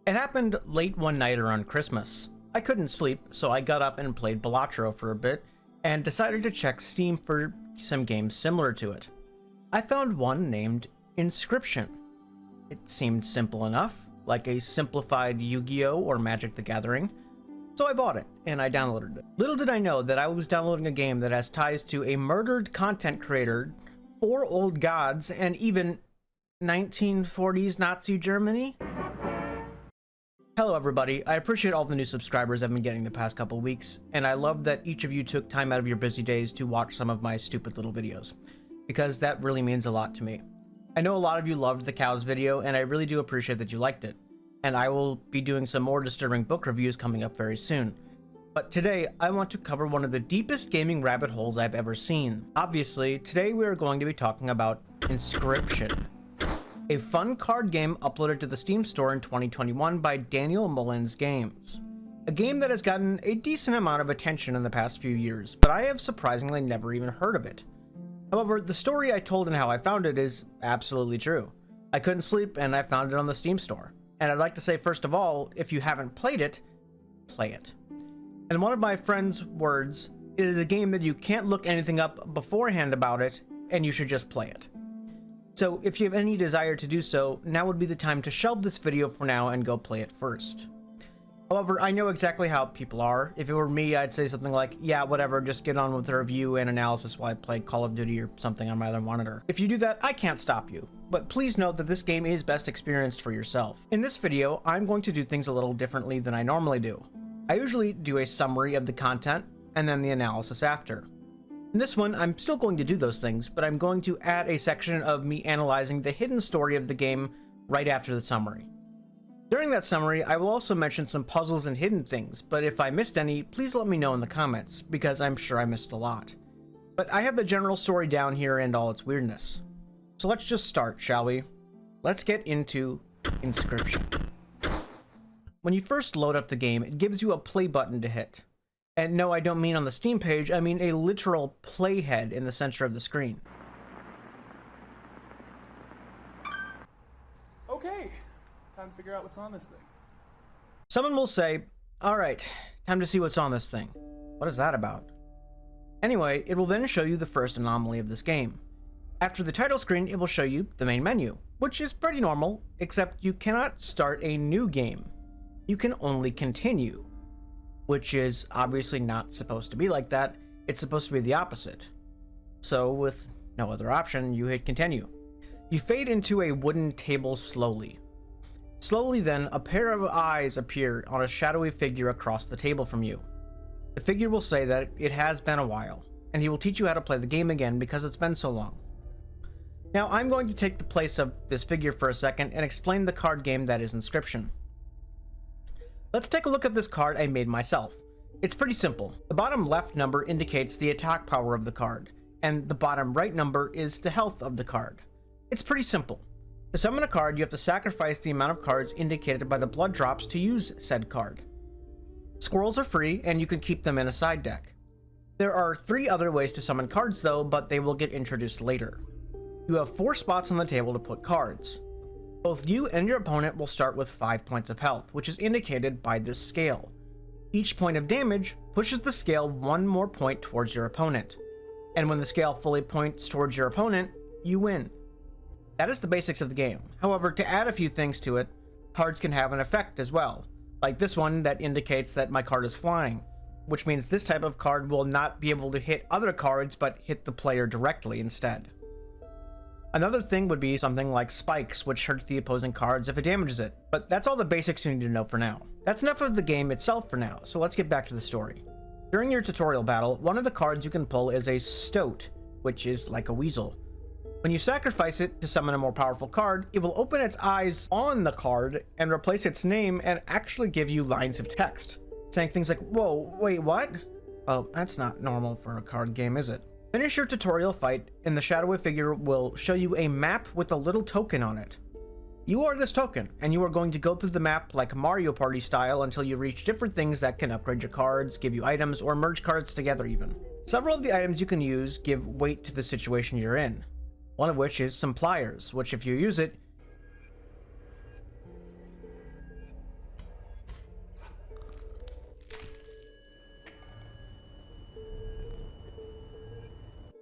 It happened late one night around Christmas. I couldn't sleep, so I got up and played Balatro for a bit, and decided to check Steam for some games similar to it. I found one named Inscryption. It seemed simple enough, like a simplified Yu-Gi-Oh! Or Magic the Gathering, so I bought it, and I downloaded it. Little did I know that I was downloading a game that has ties to a murdered content creator, 4 old gods, and even 1940s Nazi Germany? Hello everybody, I appreciate all the new subscribers I've been getting the past couple weeks, and I love that each of you took time out of your busy days to watch some of my stupid little videos, because that really means a lot to me. I know a lot of you loved the cows video, and I really do appreciate that you liked it, and I will be doing some more disturbing book reviews coming up very soon. But today, I want to cover one of the deepest gaming rabbit holes I've ever seen. Obviously, today we are going to be talking about Inscryption, a fun card game uploaded to the Steam store in 2021 by Daniel Mullins Games. A game that has gotten a decent amount of attention in the past few years, but I have surprisingly never even heard of it. However, the story I told and how I found it is absolutely true. I couldn't sleep and I found it on the Steam store. And I'd like to say, first of all, if you haven't played it, play it. In one of my friend's words, it is a game that you can't look anything up beforehand about it, and you should just play it. So if you have any desire to do so, now would be the time to shelve this video for now and go play it first. However, I know exactly how people are. If it were me, I'd say something like, yeah, whatever, just get on with the review and analysis while I play Call of Duty or something on my other monitor. If you do that, I can't stop you. But please note that this game is best experienced for yourself. In this video, I'm going to do things a little differently than I normally do. I usually do a summary of the content and then the analysis after. In this one, I'm still going to do those things, but I'm going to add a section of me analyzing the hidden story of the game right after the summary. During that summary, I will also mention some puzzles and hidden things, but if I missed any, please let me know in the comments, because I'm sure I missed a lot. But I have the general story down here and all its weirdness. So let's just start, shall we? Let's get into Inscryption. When you first load up the game, it gives you a play button to hit. And no, I don't mean on the Steam page, I mean a literal playhead in the center of the screen. Okay, time to figure out what's on this thing. Someone will say, alright, time to see what's on this thing. What is that about? Anyway, it will then show you the first anomaly of this game. After the title screen, it will show you the main menu, which is pretty normal, except you cannot start a new game. You can only continue. Which is obviously not supposed to be like that. It's supposed to be the opposite. So with no other option, you hit continue. You fade into a wooden table slowly. Slowly then, a pair of eyes appear on a shadowy figure across the table from you. The figure will say that it has been a while, and he will teach you how to play the game again because it's been so long. Now I'm going to take the place of this figure for a second and explain the card game that is Inscryption. Let's take a look at this card I made myself. It's pretty simple. The bottom left number indicates the attack power of the card, and the bottom right number is the health of the card. It's pretty simple. To summon a card, you have to sacrifice the amount of cards indicated by the blood drops to use said card. Squirrels are free, and you can keep them in a side deck. There are 3 other ways to summon cards though, but they will get introduced later. You have 4 spots on the table to put cards. Both you and your opponent will start with 5 points of health, which is indicated by this scale. Each point of damage pushes the scale 1 more point towards your opponent, and when the scale fully points towards your opponent, you win. That is the basics of the game. However, to add a few things to it, cards can have an effect as well, like this one that indicates that my card is flying, which means this type of card will not be able to hit other cards but hit the player directly instead. Another thing would be something like spikes, which hurts the opposing cards if it damages it, but that's all the basics you need to know for now. That's enough of the game itself for now, so let's get back to the story. During your tutorial battle, one of the cards you can pull is a stoat, which is like a weasel. When you sacrifice it to summon a more powerful card, it will open its eyes on the card and replace its name and actually give you lines of text, saying things like, whoa, wait, what? Well, that's not normal for a card game, is it? Finish your tutorial fight, and the shadowy figure will show you a map with a little token on it. You are this token, and you are going to go through the map like Mario Party style until you reach different things that can upgrade your cards, give you items, or merge cards together even. Several of the items you can use give weight to the situation you're in, one of which is some pliers, which if you use it,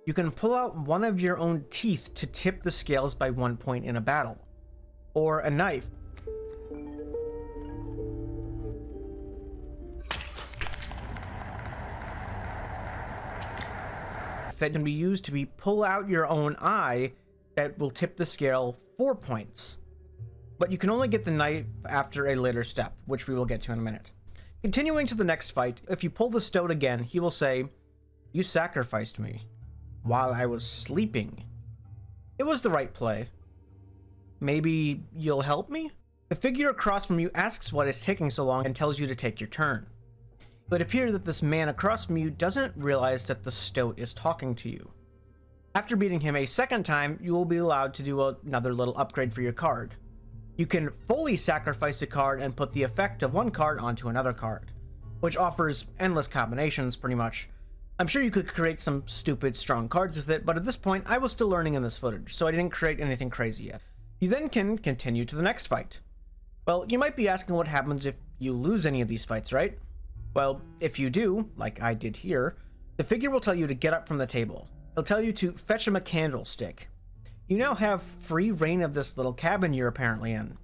You can pull out one of your own teeth to tip the scales by 1 point in a battle, or a knife. That can be used to pull out your own eye that will tip the scale 4 points. But you can only get the knife after a later step, which we will get to in a minute. Continuing to the next fight, if you pull the stoat again, he will say, "You sacrificed me while I was sleeping." It was the right play. Maybe you'll help me? The figure across from you asks what is taking so long and tells you to take your turn. It would appear that this man across from you doesn't realize that the stoat is talking to you. After beating him a second time, you will be allowed to do another little upgrade for your card. You can fully sacrifice a card and put the effect of one card onto another card, which offers endless combinations pretty much. I'm sure you could create some stupid strong cards with it, but at this point I was still learning in this footage, so I didn't create anything crazy yet. You then can continue to the next fight. Well, you might be asking what happens if you lose any of these fights, right? Well, if you do, like I did here, the figure will tell you to get up from the table. He'll tell you to fetch him a candlestick. You now have free reign of this little cabin you're apparently in.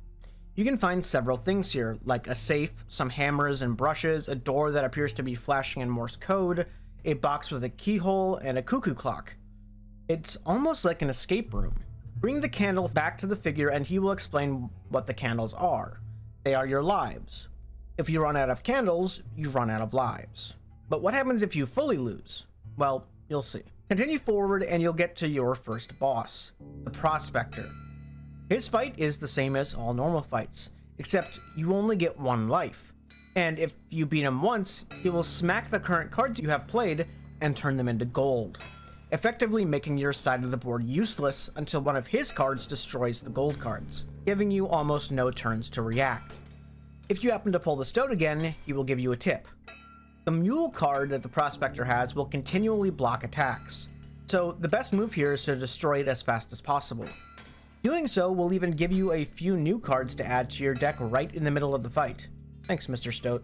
You can find several things here, like a safe, some hammers and brushes, a door that appears to be flashing in Morse code, a box with a keyhole, and a cuckoo clock. It's almost like an escape room. Bring the candle back to the figure and he will explain what the candles are. They are your lives. If you run out of candles, you run out of lives. But what happens if you fully lose? Well, you'll see. Continue forward and you'll get to your first boss, the Prospector. His fight is the same as all normal fights, except you only get one life. And if you beat him once, he will smack the current cards you have played and turn them into gold, effectively making your side of the board useless until one of his cards destroys the gold cards, giving you almost no turns to react. If you happen to pull the stoat again, he will give you a tip. The mule card that the Prospector has will continually block attacks, so the best move here is to destroy it as fast as possible. Doing so will even give you a few new cards to add to your deck right in the middle of the fight. Thanks, Mr. Stoat.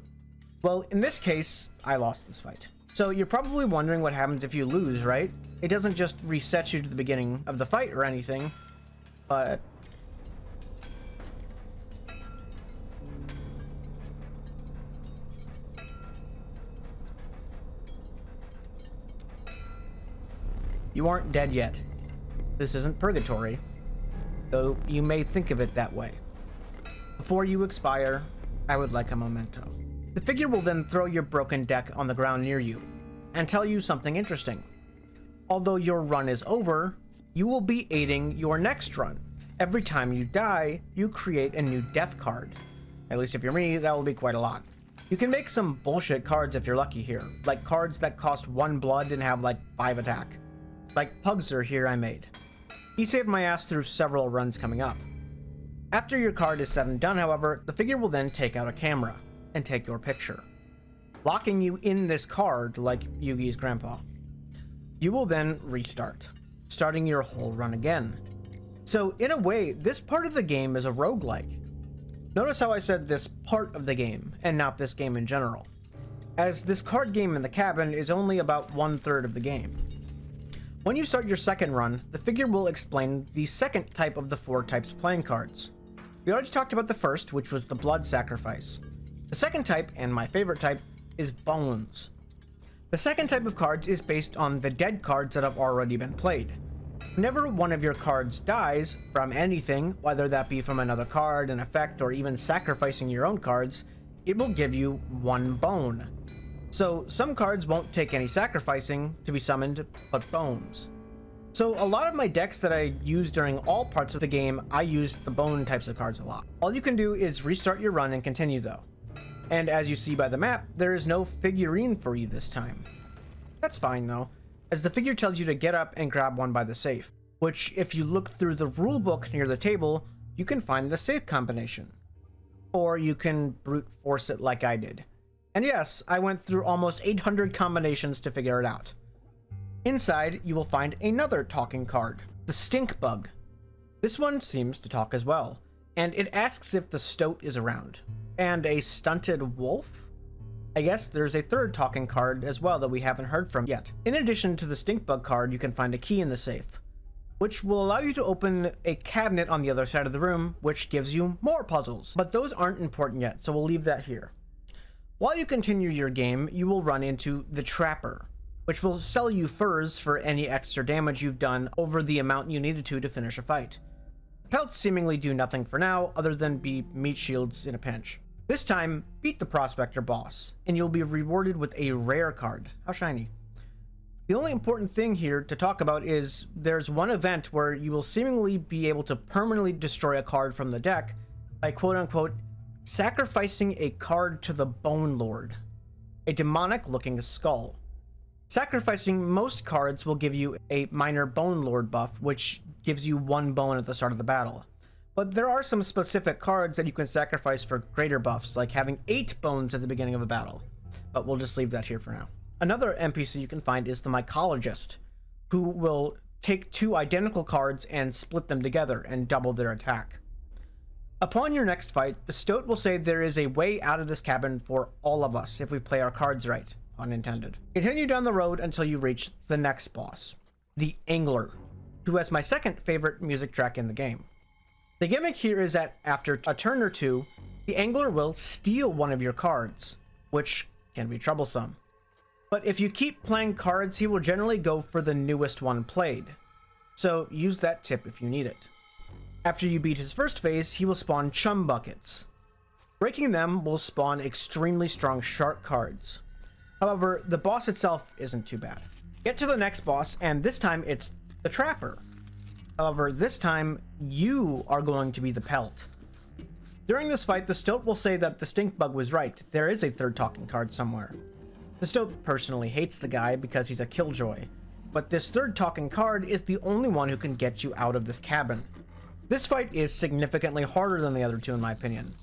Well, in this case, I lost this fight. So you're probably wondering what happens if you lose, right? It doesn't just reset you to the beginning of the fight or anything, but... You aren't dead yet. This isn't purgatory, though you may think of it that way. Before you expire, I would like a memento. The figure will then throw your broken deck on the ground near you, and tell you something interesting. Although your run is over, you will be aiding your next run. Every time you die, you create a new death card. At least if you're me, that will be quite a lot. You can make some bullshit cards if you're lucky here, like cards that cost 1 blood and have like 5 attack. Like Pugzer here I made. He saved my ass through several runs coming up. After your card is said and done, however, the figure will then take out a camera and take your picture, locking you in this card like Yugi's grandpa. You will then restart, starting your whole run again. So in a way, this part of the game is a roguelike. Notice how I said this part of the game and not this game in general, as this card game in the cabin is only about 1/3 of the game. When you start your second run, the figure will explain the second type of the 4 types of playing cards. We already talked about the first, which was the blood sacrifice. The second type, and my favorite type, is bones. The second type of cards is based on the dead cards that have already been played. Whenever one of your cards dies from anything, whether that be from another card, an effect, or even sacrificing your own cards, it will give you 1 bone. So some cards won't take any sacrificing to be summoned, but bones. So a lot of my decks that I use during all parts of the game, I use the bone types of cards a lot. All you can do is restart your run and continue though. And as you see by the map, there is no figurine for you this time. That's fine though, as the figure tells you to get up and grab one by the safe, which if you look through the rulebook near the table, you can find the safe combination. Or you can brute force it like I did. And yes, I went through almost 800 combinations to figure it out. Inside, you will find another talking card, the Stink Bug. This one seems to talk as well, and it asks if the stoat is around. And a stunted wolf? I guess there's a third talking card as well that we haven't heard from yet. In addition to the stink bug card, you can find a key in the safe, which will allow you to open a cabinet on the other side of the room, which gives you more puzzles. But those aren't important yet, so we'll leave that here. While you continue your game, you will run into the Trapper, which will sell you furs for any extra damage you've done over the amount you needed to finish a fight. Pelts seemingly do nothing for now, other than be meat shields in a pinch. This time, beat the Prospector boss, and you'll be rewarded with a rare card. How shiny. The only important thing here to talk about is there's one event where you will seemingly be able to permanently destroy a card from the deck by quote-unquote sacrificing a card to the Bone Lord, a demonic-looking skull. Sacrificing most cards will give you a minor Bone Lord buff, which gives you 1 bone at the start of the battle. But there are some specific cards that you can sacrifice for greater buffs, like having 8 bones at the beginning of a battle. But we'll just leave that here for now. Another NPC you can find is the Mycologist, who will take 2 identical cards and split them together and double their attack. Upon your next fight, the Stoat will say there is a way out of this cabin for all of us if we play our cards right, pun intended. Continue down the road until you reach the next boss, the Angler, who has my second favorite music track in the game. The gimmick here is that after a turn or two, the Angler will steal one of your cards, which can be troublesome. But if you keep playing cards, he will generally go for the newest one played, so use that tip if you need it. After you beat his first phase, he will spawn chum buckets. Breaking them will spawn extremely strong shark cards. However, the boss itself isn't too bad. Get to the next boss, and this time it's the Trapper. However, this time, you are going to be the Pelt. During this fight, the Stoat will say that the stink bug was right. There is a third talking card somewhere. The Stoat personally hates the guy because he's a killjoy, but this third talking card is the only one who can get you out of this cabin. This fight is significantly harder than the other two in my opinion.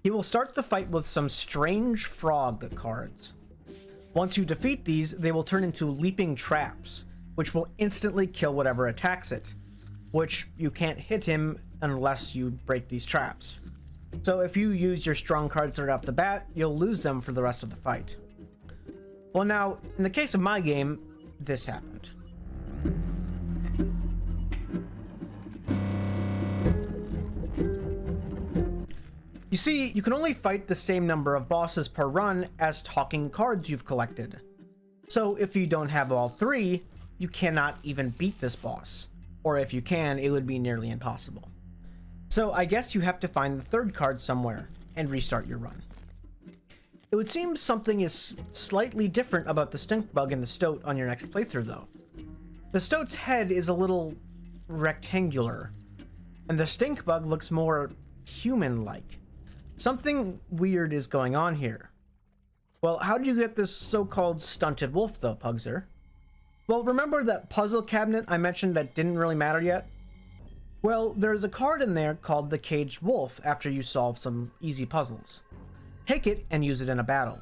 He will start the fight with some strange frog cards. Once you defeat these, they will turn into leaping traps, which will instantly kill whatever attacks it, which you can't hit him unless you break these traps. So if you use your strong cards right off the bat, you'll lose them for the rest of the fight. Well now, in the case of my game, this happened. You see, you can only fight the same number of bosses per run as talking cards you've collected. So if you don't have all 3, you cannot even beat this boss. Or if you can, it would be nearly impossible. So I guess you have to find the third card somewhere and restart your run. It would seem something is slightly different about the stink bug and the Stoat on your next playthrough though. The Stoat's head is a little rectangular, and the stink bug looks more human-like. Something weird is going on here. Well, how did you get this so-called stunted wolf though, Pugzer? Well, remember that puzzle cabinet I mentioned that didn't really matter yet? Well, there's a card in there called the Caged Wolf after you solve some easy puzzles. Take it and use it in a battle.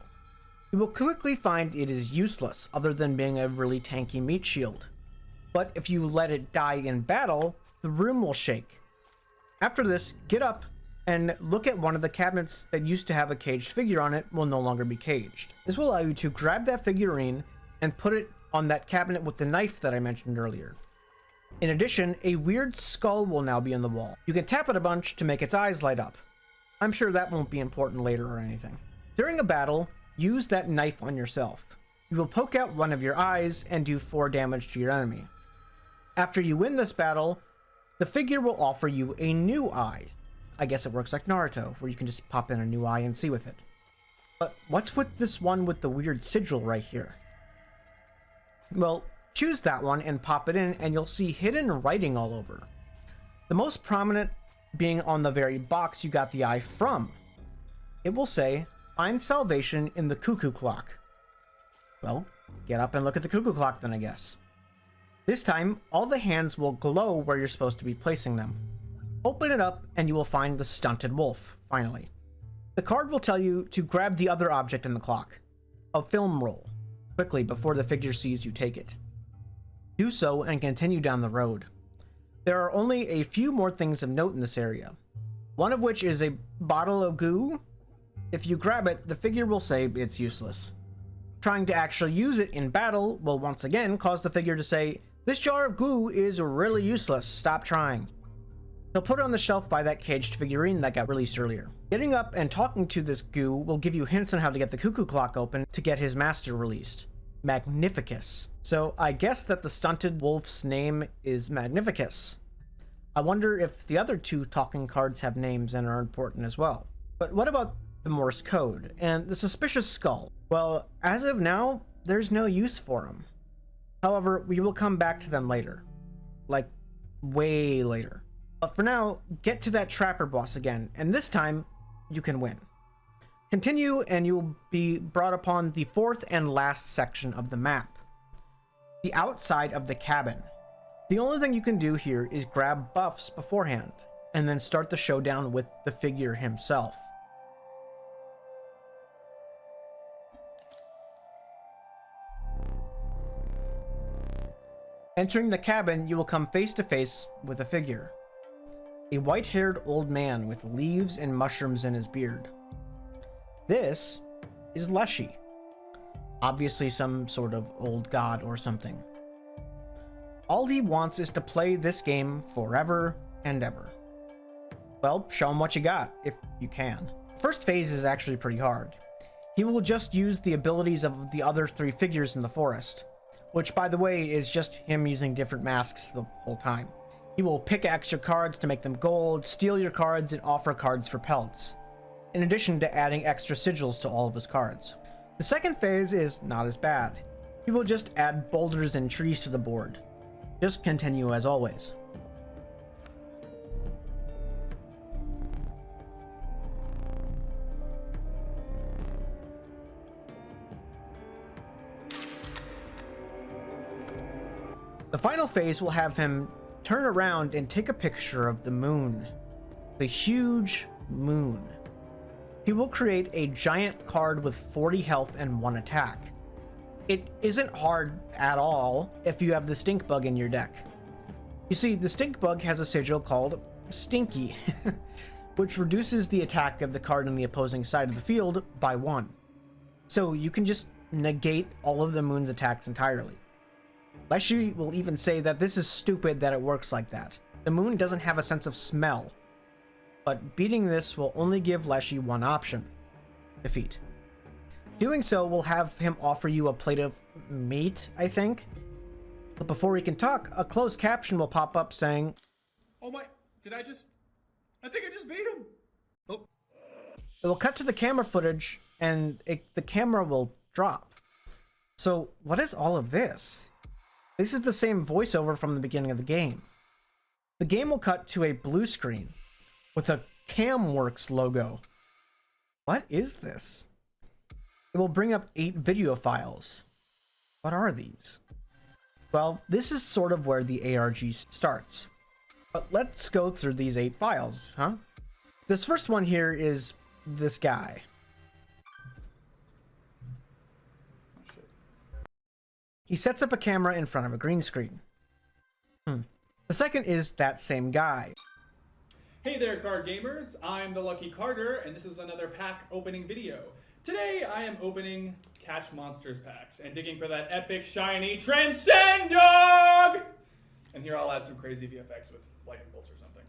You will quickly find it is useless other than being a really tanky meat shield. But if you let it die in battle, the room will shake. After this, get up and look at one of the cabinets that used to have a caged figure on it will no longer be caged. This will allow you to grab that figurine and put it on that cabinet with the knife that I mentioned earlier. In addition, a weird skull will now be on the wall. You can tap it a bunch to make its eyes light up. I'm sure that won't be important later or anything. During a battle, use that knife on yourself. You will poke out one of your eyes and do 4 damage to your enemy. After you win this battle, the figure will offer you a new eye. I guess it works like Naruto, where you can just pop in a new eye and see with it. But what's with this one with the weird sigil right here? Well, choose that one and pop it in and you'll see hidden writing all over. The most prominent being on the very box you got the eye from. It will say, "Find salvation in the cuckoo clock." Well, get up and look at the cuckoo clock then, I guess. This time, all the hands will glow where you're supposed to be placing them. Open it up and you will find the stunted wolf, finally. The card will tell you to grab the other object in the clock, a film roll, quickly before the figure sees you take it. Do so and continue down the road. There are only a few more things of note in this area, one of which is a bottle of goo, If you grab it, the figure will say it's useless. Trying to actually use it in battle will once again cause the figure to say, "This jar of goo is really useless, stop trying." He'll put it on the shelf by that caged figurine that got released earlier. Getting up and talking to this goo will give you hints on how to get the cuckoo clock open to get his master released. Magnificus. So I guess that the stunted wolf's name is Magnificus. I wonder if the other two talking cards have names and are important as well. But what about the Morse code and the suspicious skull? Well, as of now, there's no use for them. However, we will come back to them later. Like, way later. But for now, get to that trapper boss again, and this time, you can win. Continue, and you'll be brought upon the fourth and last section of the map. The outside of the cabin. The only thing you can do here is grab buffs beforehand, and then start the showdown with the figure himself. Entering the cabin, you will come face to face with a figure. A white-haired old man with leaves and mushrooms in his beard. This is Leshy. Obviously some sort of old god or something. All he wants is to play this game forever and ever. Well, show him what you got, if you can. First phase is actually pretty hard. He will just use the abilities of the other three figures in the forest, which, by the way, is just him using different masks the whole time. He will pick extra cards to make them gold, steal your cards, and offer cards for pelts, in addition to adding extra sigils to all of his cards. The second phase is not as bad. He will just add boulders and trees to the board. Just continue as always. The final phase will have him turn around and take a picture of the moon. The huge moon. He will create a giant card with 40 health and 1 attack. It isn't hard at all if you have the stink bug in your deck. You see, the stink bug has a sigil called Stinky, which reduces the attack of the card on the opposing side of the field by 1. So you can just negate all of the moon's attacks entirely. Leshy will even say that this is stupid that it works like that. The moon doesn't have a sense of smell. But beating this will only give Leshy one option: defeat. Doing so will have him offer you a plate of meat, I think. But before he can talk, a closed caption will pop up saying, Oh my, I think I just beat him. Oh. It will cut to the camera footage and the camera will drop. So what is all of this? This is the same voiceover from the beginning of the game. The game will cut to a blue screen with a Camworks logo. What is this? It will bring up 8 video files. What are these? Well, this is sort of where the ARG starts. But let's go through these 8 files, huh? This first one here is this guy. He sets up a camera in front of a green screen. The second is that same guy. Hey there, card gamers. I'm the Lucky Carter, and this is another pack opening video. Today, I am opening Catch Monsters packs and digging for that epic, shiny Transcend Dog! And here I'll add some crazy VFX with lightning bolts or something.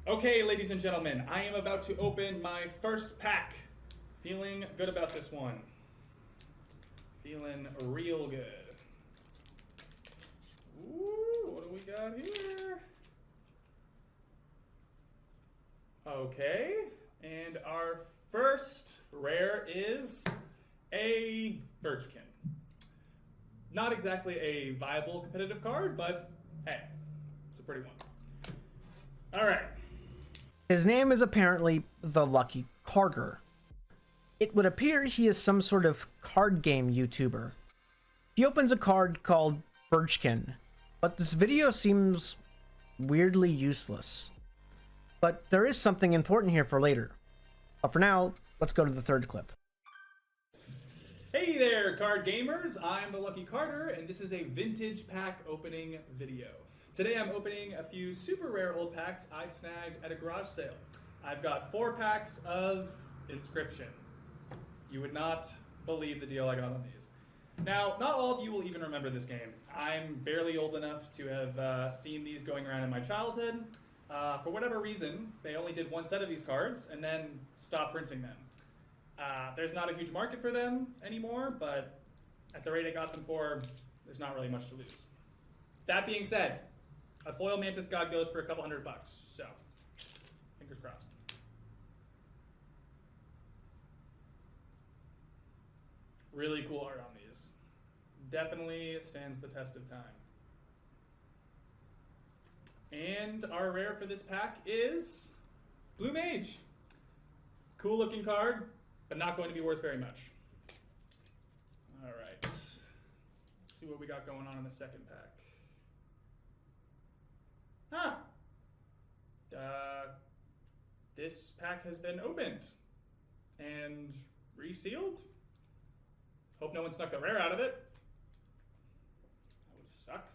Okay, ladies and gentlemen, I am about to open my first pack. Feeling good about this one. Feeling real good. Ooh, what do we got here? Okay, and our first rare is a Birchkin. Not exactly a viable competitive card, but hey, it's a pretty one. All right. His name is apparently the Lucky Carter. It would appear he is some sort of card game YouTuber. He opens a card called Birchkin, but this video seems weirdly useless. But there is something important here for later. But for now, let's go to the third clip. Hey there, card gamers. I'm the Lucky Carter, and this is a vintage pack opening video. Today I'm opening a few super rare old packs I snagged at a garage sale. I've got 4 packs of Inscryption. You would not believe the deal I got on these. Now, not all of you will even remember this game. I'm barely old enough to have seen these going around in my childhood. For whatever reason, they only did one set of these cards and then stopped printing them. There's not a huge market for them anymore, but at the rate I got them for, there's not really much to lose. That being said, a foil Mantis God goes for a couple $100, so fingers crossed. Really cool art on these. Definitely stands the test of time. And our rare for this pack is Blue Mage. Cool looking card, but not going to be worth very much. All right. Let's see what we got going on in the second pack. This pack has been opened and resealed. Hope no one snuck the rare out of it. That would suck.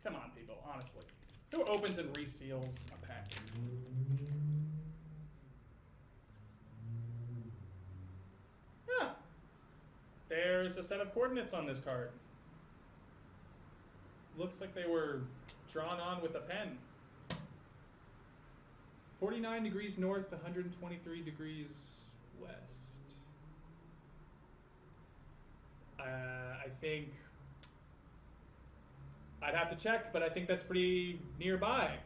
Come on, people, honestly. Who opens and reseals a pack? Yeah. There's a set of coordinates on this card. Looks like they were drawn on with a pen. 49 degrees north, 123 degrees west. I think I'd have to check, but I think that's pretty nearby.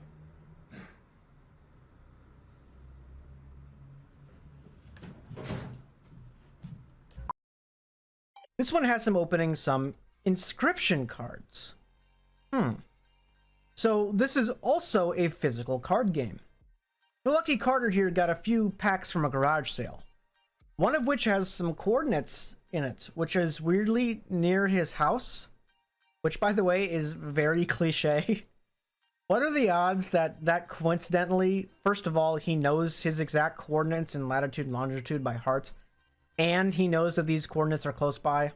This one has some opening some Inscryption cards. So this is also a physical card game. The lucky Carter here got a few packs from a garage sale, one of which has some coordinates in it, which is weirdly near his house, which, by the way, is very cliche. What are the odds that coincidentally, first of all, he knows his exact coordinates in latitude and longitude by heart, and he knows that these coordinates are close by?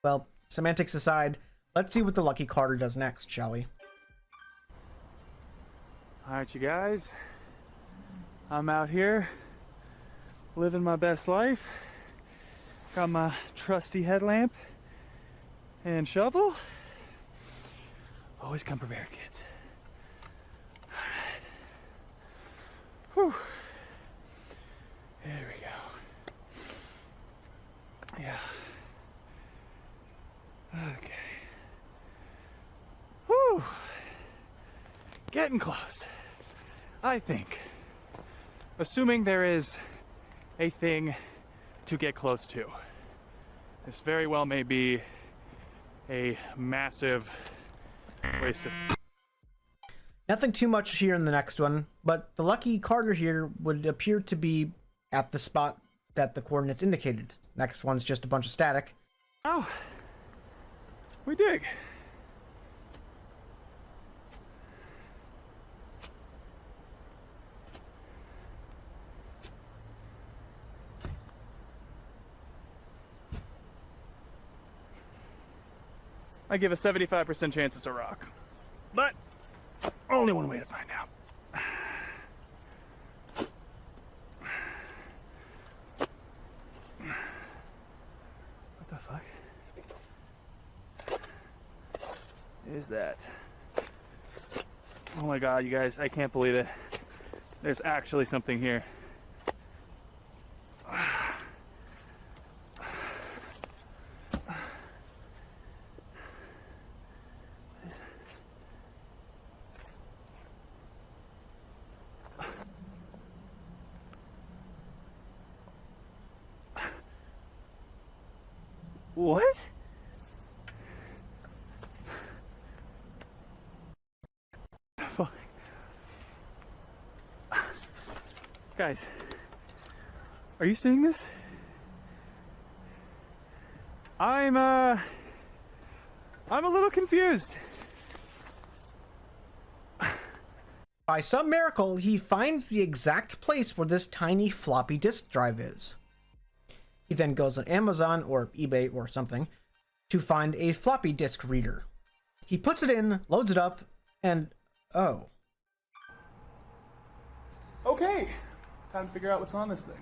Well, semantics aside, let's see what the lucky Carter does next, shall we? All right, you guys. I'm out here living my best life. Got my trusty headlamp and shovel. Always come prepared, kids. All right. Whew. There we go. Yeah. Okay. Whew. Getting close, I think. Assuming there is a thing to get close to. This very well may be a massive waste of... Nothing too much here in the next one, but the lucky Carter here would appear to be at the spot that the coordinates indicated. Next one's just a bunch of static. Oh, we dig. I give a 75% chance it's a rock, but only one way to find out. What the fuck is that? Oh my god, you guys, I can't believe it. There's actually something here. What? Fuck. Guys, are you seeing this? I'm a little confused. By some miracle, he finds the exact place where this tiny floppy disk drive is. He then goes on Amazon or eBay or something to find a floppy disk reader. He puts it in, loads it up, and oh. Okay, time to figure out what's on this thing.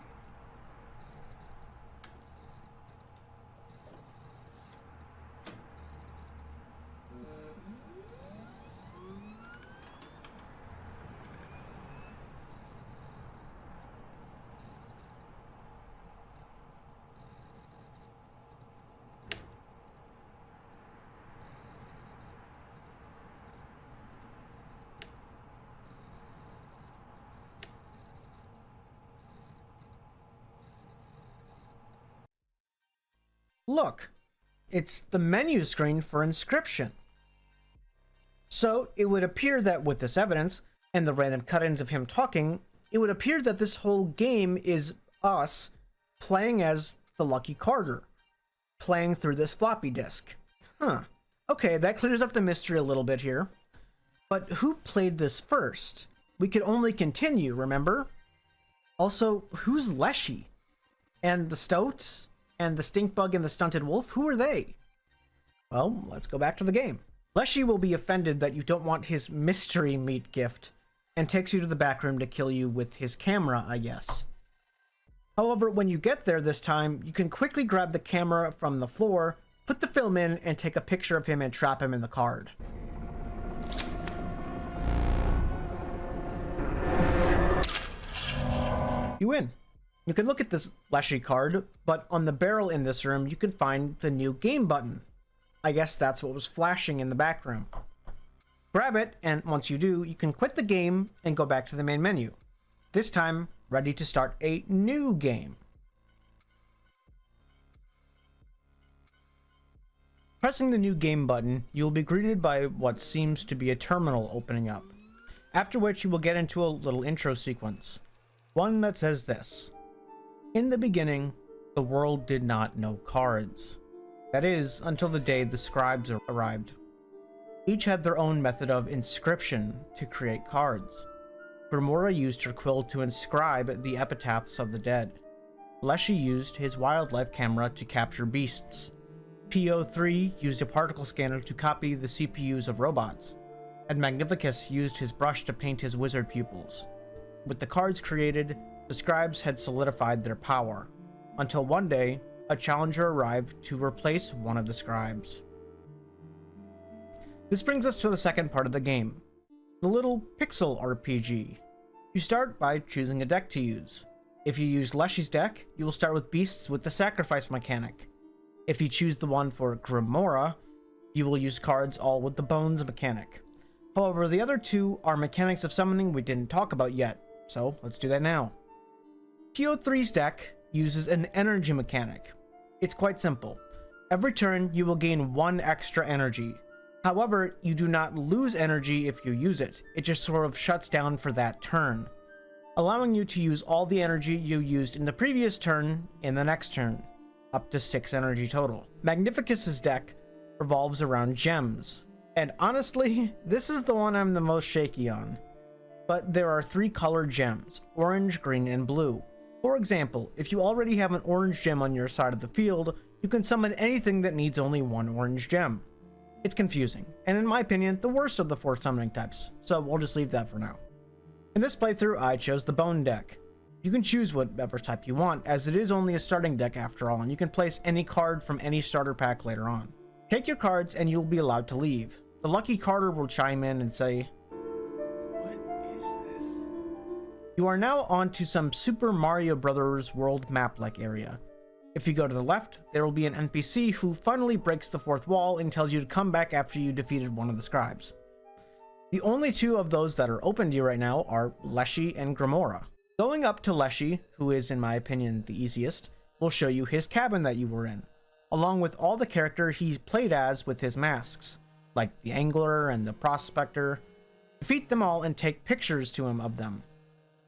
Look, it's the menu screen for Inscryption. So it would appear that with this evidence and the random cut-ins of him talking, it would appear that this whole game is us playing as the Lucky Carter, playing through this floppy disk. Huh. Okay, that clears up the mystery a little bit here. But who played this first? We could only continue, remember? Also, who's Leshy? And the Stoats? And the stink bug and the stunted wolf, who are they? Well, let's go back to the game. Leshy will be offended that you don't want his mystery meat gift, and takes you to the back room to kill you with his camera, I guess. However, when you get there this time, you can quickly grab the camera from the floor, put the film in, and take a picture of him and trap him in the card. You win. You can look at this Leshy card, but on the barrel in this room, you can find the new game button. I guess that's what was flashing in the back room. Grab it, and once you do, you can quit the game and go back to the main menu. This time, ready to start a new game. Pressing the new game button, you will be greeted by what seems to be a terminal opening up, after which you will get into a little intro sequence. One that says this: in the beginning, the world did not know cards. That is, until the day the scribes arrived. Each had their own method of inscription to create cards. Gromora used her quill to inscribe the epitaphs of the dead. Leshy used his wildlife camera to capture beasts. PO3 used a particle scanner to copy the CPUs of robots. And Magnificus used his brush to paint his wizard pupils. With the cards created, the scribes had solidified their power, until one day, a challenger arrived to replace one of the scribes. This brings us to the second part of the game, the little pixel RPG. You start by choosing a deck to use. If you use Leshy's deck, you will start with beasts with the sacrifice mechanic. If you choose the one for Gromora, you will use cards all with the bones mechanic. However, the other two are mechanics of summoning we didn't talk about yet, so let's do that now. PO3's deck uses an energy mechanic. It's quite simple. Every turn, you will gain 1 extra energy. However, you do not lose energy if you use it. It just sort of shuts down for that turn, allowing you to use all the energy you used in the previous turn in the next turn, up to 6 energy total. Magnificus's deck revolves around gems, and honestly, this is the one I'm the most shaky on. But there are 3 colored gems, orange, green, and blue. For example, if you already have an orange gem on your side of the field, you can summon anything that needs only 1 orange gem. It's confusing, and in my opinion, the worst of the 4 summoning types, so we'll just leave that for now. In this playthrough, I chose the Bone deck. You can choose whatever type you want, as it is only a starting deck after all, and you can place any card from any starter pack later on. Take your cards and you'll be allowed to leave. The Lucky Carter will chime in and say, What is this? you are now on to some Super Mario Bros. World map-like area. If you go to the left, there will be an NPC who finally breaks the 4th wall and tells you to come back after you defeated one of the scribes. The only 2 of those that are open to you right now are Leshy and Gromora. Going up to Leshy, who is in my opinion the easiest, will show you his cabin that you were in, along with all the character he played as with his masks, like the Angler and the Prospector. Defeat them all and take pictures to him of them.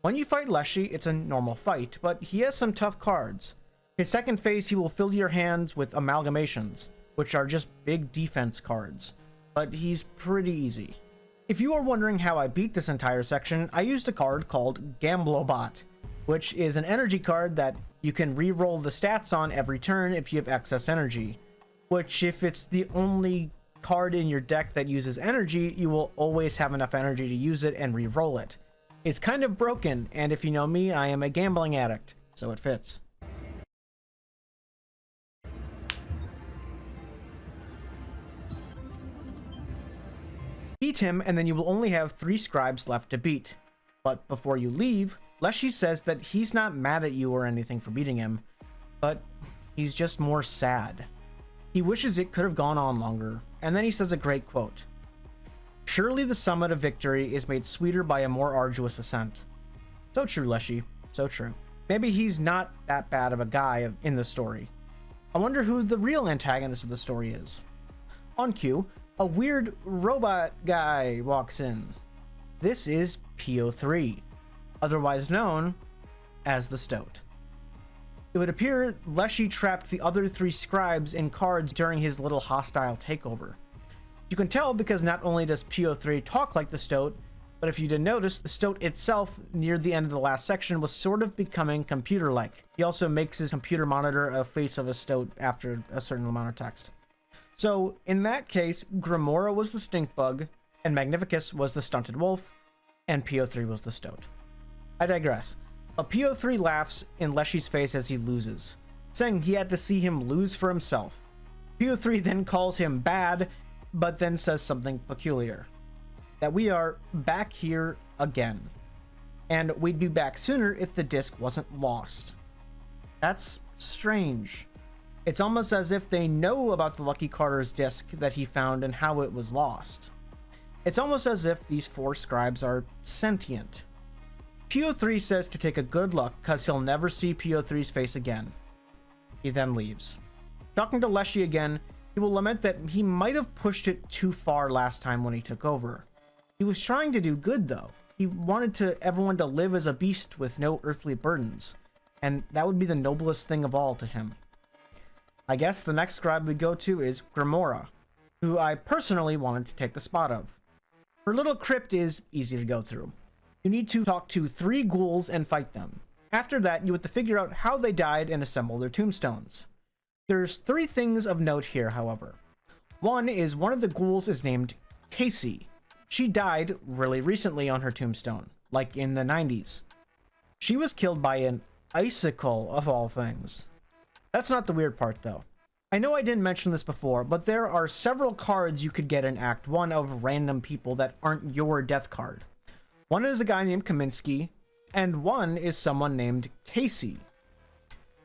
When you fight Leshy, it's a normal fight, but he has some tough cards. His second phase, he will fill your hands with amalgamations, which are just big defense cards, but he's pretty easy. If you are wondering how I beat this entire section, I used a card called Gamblobot, which is an energy card that you can re-roll the stats on every turn if you have excess energy, which if it's the only card in your deck that uses energy, you will always have enough energy to use it and re-roll it. It's kind of broken, and if you know me, I am a gambling addict, so it fits. Beat him, and then you will only have 3 scribes left to beat. But before you leave, Leshy says that he's not mad at you or anything for beating him, but he's just more sad. He wishes it could have gone on longer, and then he says a great quote. Surely the summit of victory is made sweeter by a more arduous ascent. So true, Leshy. So true. Maybe he's not that bad of a guy in the story. I wonder who the real antagonist of the story is. On cue, a weird robot guy walks in. This is PO3, otherwise known as the Stoat. It would appear Leshy trapped the other 3 scribes in cards during his little hostile takeover. You can tell because not only does PO3 talk like the Stoat, but if you didn't notice, the Stoat itself near the end of the last section was sort of becoming computer-like. He also makes his computer monitor a face of a Stoat after a certain amount of text. So, in that case, Grimora was the stink bug, and Magnificus was the stunted wolf, and PO3 was the Stoat. I digress. A PO3 laughs in Leshy's face as he loses, saying he had to see him lose for himself. PO3 then calls him bad, but then says something peculiar. That we are back here again. And we'd be back sooner if the disc wasn't lost. That's strange. It's almost as if they know about the Lucky Carter's disc that he found and how it was lost. It's almost as if these 4 scribes are sentient. PO3 says to take a good look cause he'll never see PO3's face again. He then leaves. Talking to Leshy again, he will lament that he might have pushed it too far last time when he took over. He was trying to do good though. He wanted everyone to live as a beast with no earthly burdens, and that would be the noblest thing of all to him. I guess the next scribe we go to is Grimora, who I personally wanted to take the spot of. Her little crypt is easy to go through. You need to talk to 3 ghouls and fight them. After that, you have to figure out how they died and assemble their tombstones. There's 3 things of note here, however. One is one of the ghouls is named Casey. She died really recently on her tombstone, like in the 90s. She was killed by an icicle of all things. That's not the weird part though. I know I didn't mention this before, but there are several cards you could get in Act 1 of random people that aren't your death card. One is a guy named Kaminsky, and one is someone named Casey.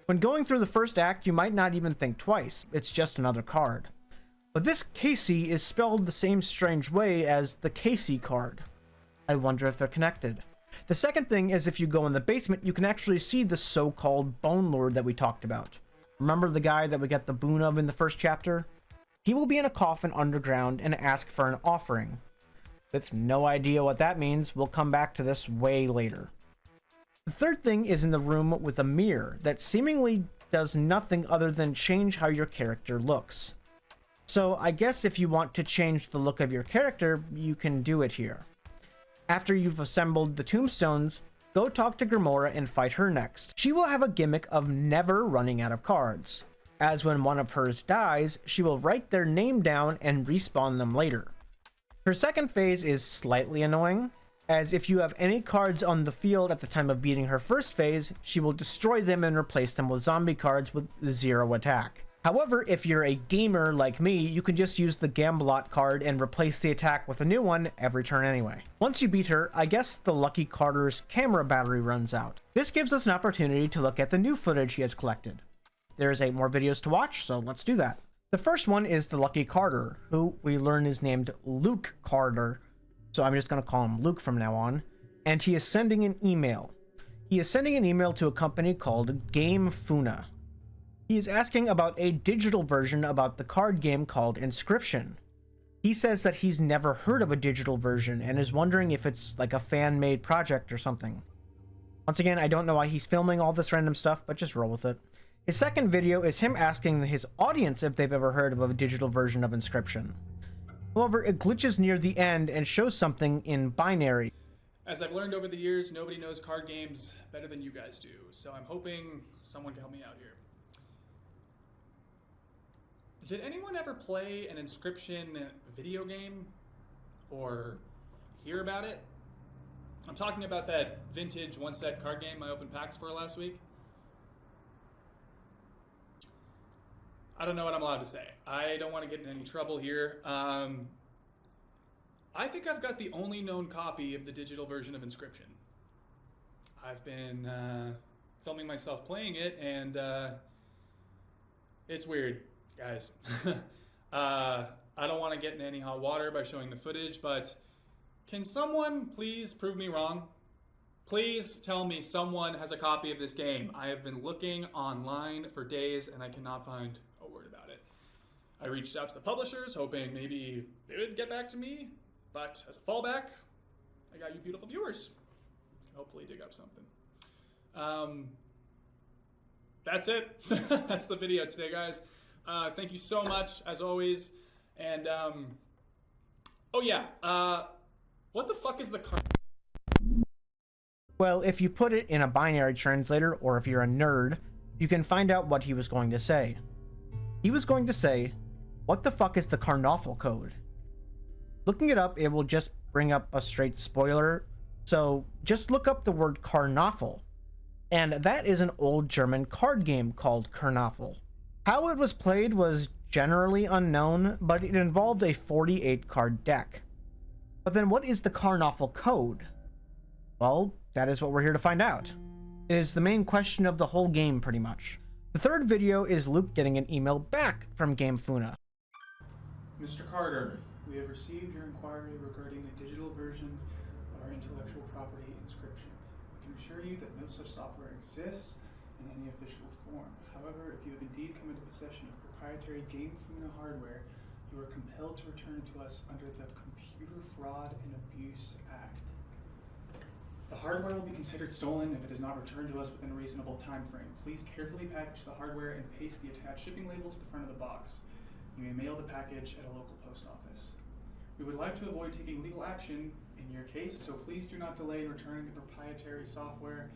When going through the first act, you might not even think twice, it's just another card. But this Casey is spelled the same strange way as the Casey card. I wonder if they're connected. The second thing is if you go in the basement, you can actually see the so-called Bone Lord that we talked about. Remember the guy that we got the boon of in the first chapter? He will be in a coffin underground and ask for an offering. With no idea what that means, we'll come back to this way later. The third thing is in the room with a mirror that seemingly does nothing other than change how your character looks. So I guess if you want to change the look of your character, you can do it here. After you've assembled the tombstones, go talk to Grimora and fight her next. She will have a gimmick of never running out of cards, as when one of hers dies, she will write their name down and respawn them later. Her second phase is slightly annoying, as if you have any cards on the field at the time of beating her first phase, she will destroy them and replace them with zombie cards with 0 attack. However, if you're a gamer like me, you can just use the Gamblot card and replace the attack with a new one every turn anyway. Once you beat her, I guess the Lucky Carter's camera battery runs out. This gives us an opportunity to look at the new footage he has collected. There's 8 more videos to watch, so let's do that. The first one is the Lucky Carter, who we learn is named Luke Carter, so I'm just going to call him Luke from now on, and he is sending an email. He is sending an email to a company called Game Funa. He is asking about a digital version about the card game called Inscryption. He says that he's never heard of a digital version and is wondering if it's like a fan-made project or something. Once again, I don't know why he's filming all this random stuff, but just roll with it. His second video is him asking his audience if they've ever heard of a digital version of Inscryption. However, it glitches near the end and shows something in binary. As I've learned over the years, nobody knows card games better than you guys do, so I'm hoping someone can help me out here. Did anyone ever play an Inscryption video game? Or hear about it? I'm talking about that vintage one-set card game I opened packs for last week. I don't know what I'm allowed to say. I don't want to get in any trouble here. I think I've got the only known copy of the digital version of Inscryption. I've been filming myself playing it, and it's weird, guys. I don't want to get in any hot water by showing the footage, but can someone please prove me wrong? Please tell me someone has a copy of this game. I have been looking online for days, and I cannot find a word about it. I reached out to the publishers, hoping maybe they would get back to me, but as a fallback, I got you beautiful viewers. Hopefully dig up something. That's it. That's the video today, guys. Thank you so much, as always. And, oh yeah, what the fuck is the card? Well, if you put it in a binary translator, or if you're a nerd, you can find out what he was going to say. He was going to say, what the fuck is the Karnoffel code? Looking it up, it will just bring up a straight spoiler, so just look up the word Karnoffel. And that is an old German card game called Karnoffel. How it was played was generally unknown, but it involved a 48 card deck. But then what is the Karnoffel code? Well, that is what we're here to find out. It is the main question of the whole game, pretty much. The third video is Luke getting an email back from Game Funa. Mr. Carter, we have received your inquiry regarding a digital version of our intellectual property Inscryption. I can assure you that no such software exists in any official form. However, if you have indeed come into possession of proprietary Game Funa hardware, you are compelled to return it to us under the Computer Fraud and Abuse Act. The hardware will be considered stolen if it is not returned to us within a reasonable time frame. Please carefully package the hardware and paste the attached shipping label to the front of the box. You may mail the package at a local post office. We would like to avoid taking legal action in your case, so please do not delay in returning the proprietary software.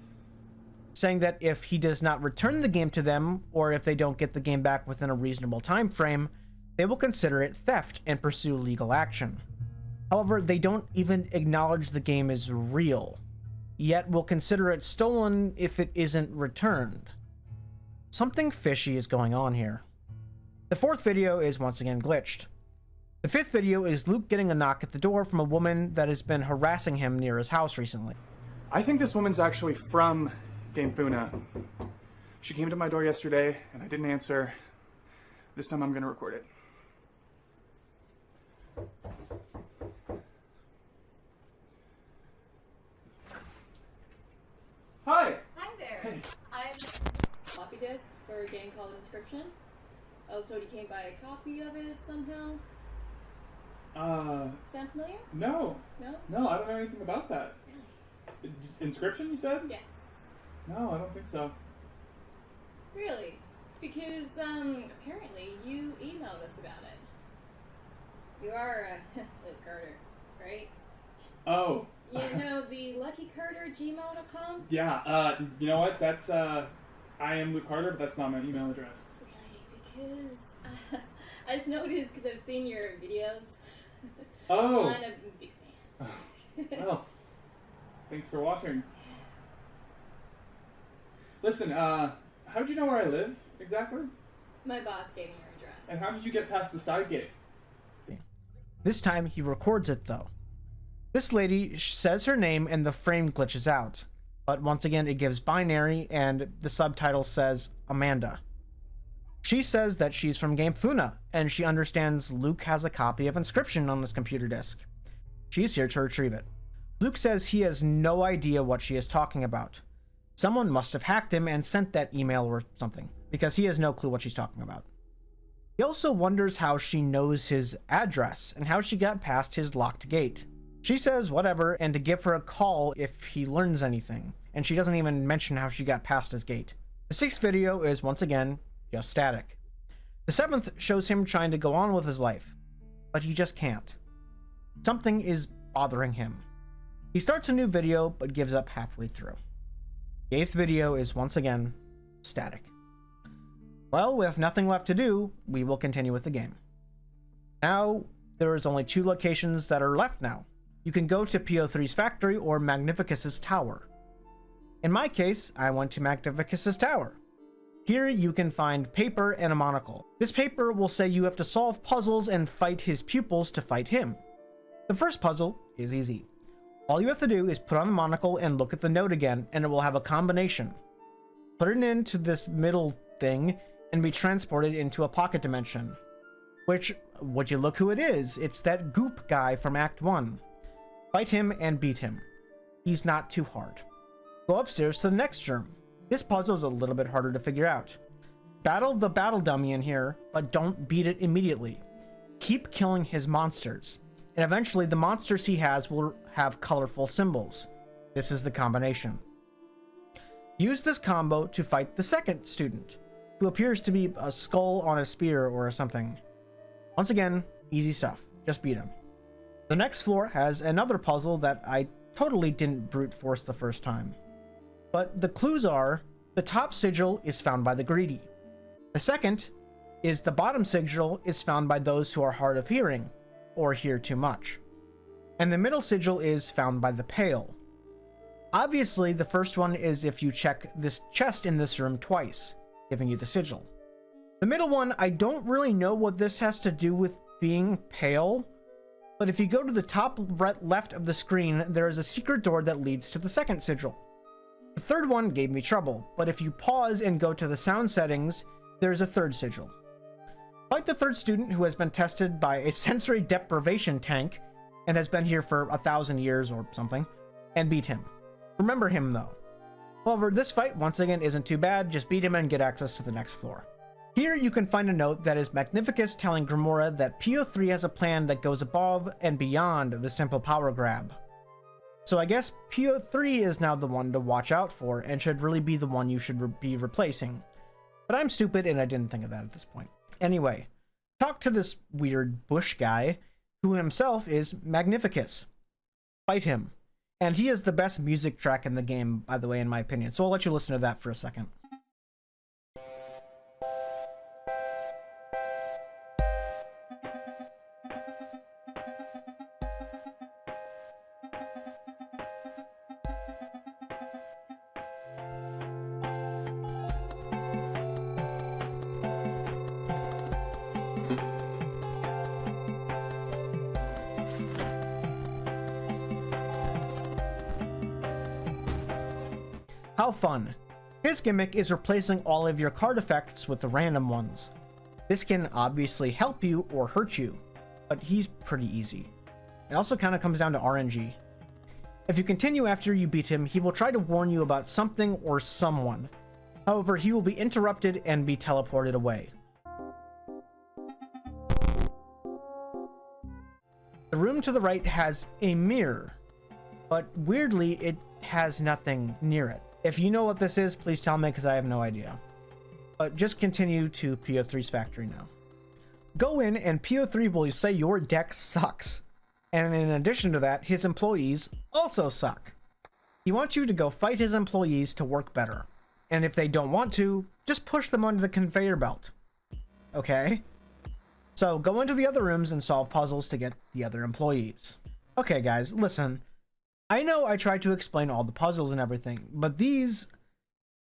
Saying that if he does not return the game to them, or if they don't get the game back within a reasonable time frame, they will consider it theft and pursue legal action. However, they don't even acknowledge the game is real, yet will consider it stolen if it isn't returned. Something fishy is going on here. The fourth video is once again glitched. The fifth video is Luke getting a knock at the door from a woman that has been harassing him near his house recently. I think this woman's actually from Game Funa. She came to my door yesterday and I didn't answer. This time I'm gonna record it. Hi! Hi there. Hey. I'm floppy disk for a game called Inscryption. I was told you came by a copy of it somehow. Sound familiar? No. No? No, I don't know anything about that. Inscryption, you said? Yes. No, I don't think so. Really? Because, apparently you emailed us about it. You are, Luke Carter, right? Oh. You know, the luckycarter@gmail.com? Yeah, you know what? That's, I am Luke Carter, but that's not my email address. Really? Because, I just noticed because I've seen your videos. Oh! I'm a big fan. Well, thanks for watching. Listen, how'd you know where I live, exactly? My boss gave me your address. And how did you get past the side gate? This time he records it though. This lady says her name and the frame glitches out, but once again it gives binary and the subtitle says Amanda. She says that she's from Game Funa and she understands Luke has a copy of Inscryption on his computer disk. She's here to retrieve it. Luke says he has no idea what she is talking about. Someone must have hacked him and sent that email or something, because he has no clue what she's talking about. He also wonders how she knows his address and how she got past his locked gate. She says whatever and to give her a call if he learns anything, and she doesn't even mention how she got past his gate. The sixth video is once again just static. The seventh shows him trying to go on with his life, but he just can't. Something is bothering him. He starts a new video but gives up halfway through. The eighth video is once again static. Well, with nothing left to do, we will continue with the game. Now, there is only 2 locations that are left now. you can go to PO3's factory or Magnificus's tower. In my case, I went to Magnificus's tower. Here you can find paper and a monocle. This paper will say you have to solve puzzles and fight his pupils to fight him. The first puzzle is easy. All you have to do is put on the monocle and look at the note again, and it will have a combination. Put it into this middle thing and be transported into a pocket dimension. Which, would you look who it is? It's that goop guy from Act 1. Fight him and beat him. He's not too hard. Go upstairs to the next room. This puzzle is a little bit harder to figure out. Battle the battle dummy in here, but don't beat it immediately. Keep killing his monsters, and eventually the monsters he has will have colorful symbols. This is the combination. Use this combo to fight the second student, who appears to be a skull on a spear or something. Once again, easy stuff. Just beat him. The next floor has another puzzle that I totally didn't brute force the first time. But the clues are, the top sigil is found by the greedy. The second is the bottom sigil is found by those who are hard of hearing, or hear too much. And the middle sigil is found by the pale. Obviously, the first one is if you check this chest in this room twice, giving you the sigil. The middle one, I don't really know what this has to do with being pale, but if you go to the top right left of the screen, there is a secret door that leads to the second sigil. The third one gave me trouble, but if you pause and go to the sound settings, there's a third sigil. Fight the third student who has been tested by a sensory deprivation tank and has been here for 1,000 years or something, and beat him. Remember him though. However, this fight once again isn't too bad, just beat him and get access to the next floor. Here you can find a note that is Magnificus telling Grimora that PO3 has a plan that goes above and beyond the simple power grab. So I guess PO3 is now the one to watch out for and should really be the one you should be replacing. But I'm stupid and I didn't think of that at this point. Anyway, talk to this weird bush guy who himself is Magnificus. Fight him. And he is the best music track in the game, by the way, in my opinion. So I'll let you listen to that for a second. How fun. His gimmick is replacing all of your card effects with the random ones. This can obviously help you or hurt you, but he's pretty easy. It also kind of comes down to RNG. If you continue after you beat him, he will try to warn you about something or someone. However, he will be interrupted and be teleported away. The room to the right has a mirror, but weirdly it has nothing near it. If you know what this is, please tell me because I have no idea. But just continue to PO3's factory now. Go in and PO3 will say your deck sucks. And in addition to that, his employees also suck. He wants you to go fight his employees to work better. And if they don't want to, just push them onto the conveyor belt. Okay? So go into the other rooms and solve puzzles to get the other employees. Okay guys, listen. I know I tried to explain all the puzzles and everything, but these,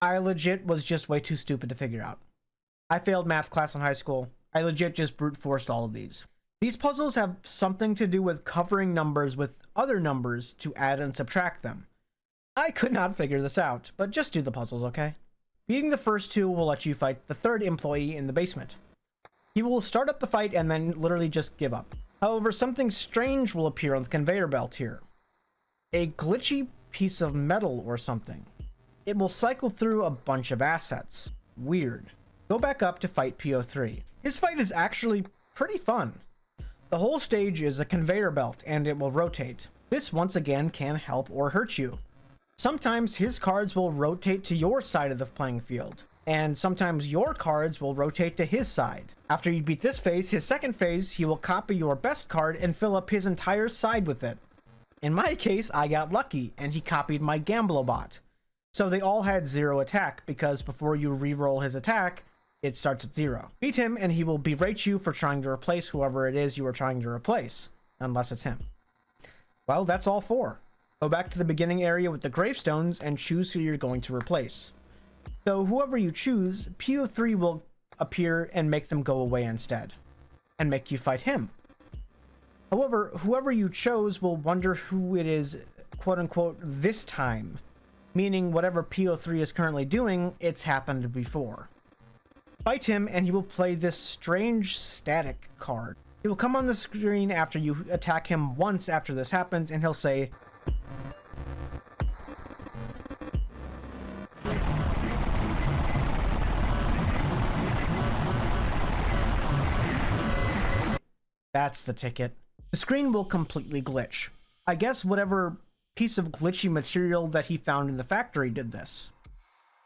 I legit was just way too stupid to figure out. I failed math class in high school. I legit just brute forced all of these. These puzzles have something to do with covering numbers with other numbers to add and subtract them. I could not figure this out, but just do the puzzles, okay? Beating the first two will let you fight the third employee in the basement. He will start up the fight and then literally just give up. However, something strange will appear on the conveyor belt here. A glitchy piece of metal or something. It will cycle through a bunch of assets. Weird. Go back up to fight PO3. His fight is actually pretty fun. The whole stage is a conveyor belt and it will rotate. This once again can help or hurt you. Sometimes his cards will rotate to your side of the playing field, and sometimes your cards will rotate to his side. After you beat this phase, his second phase, he will copy your best card and fill up his entire side with it. In my case, I got lucky, and he copied my Gamblobot. So they all had 0 attack, because before you re-roll his attack, it starts at 0. Beat him, and he will berate you for trying to replace whoever it is you are trying to replace, unless it's him. Well, that's all 4. Go back to the beginning area with the gravestones and choose who you're going to replace. So whoever you choose, PO3 will appear and make them go away instead, and make you fight him. However, whoever you chose will wonder who it is, quote-unquote, this time, meaning whatever PO3 is currently doing, it's happened before. Fight him and he will play this strange static card. He will come on the screen after you attack him once after this happens, and he'll say, that's the ticket. The screen will completely glitch. I guess whatever piece of glitchy material that he found in the factory did this.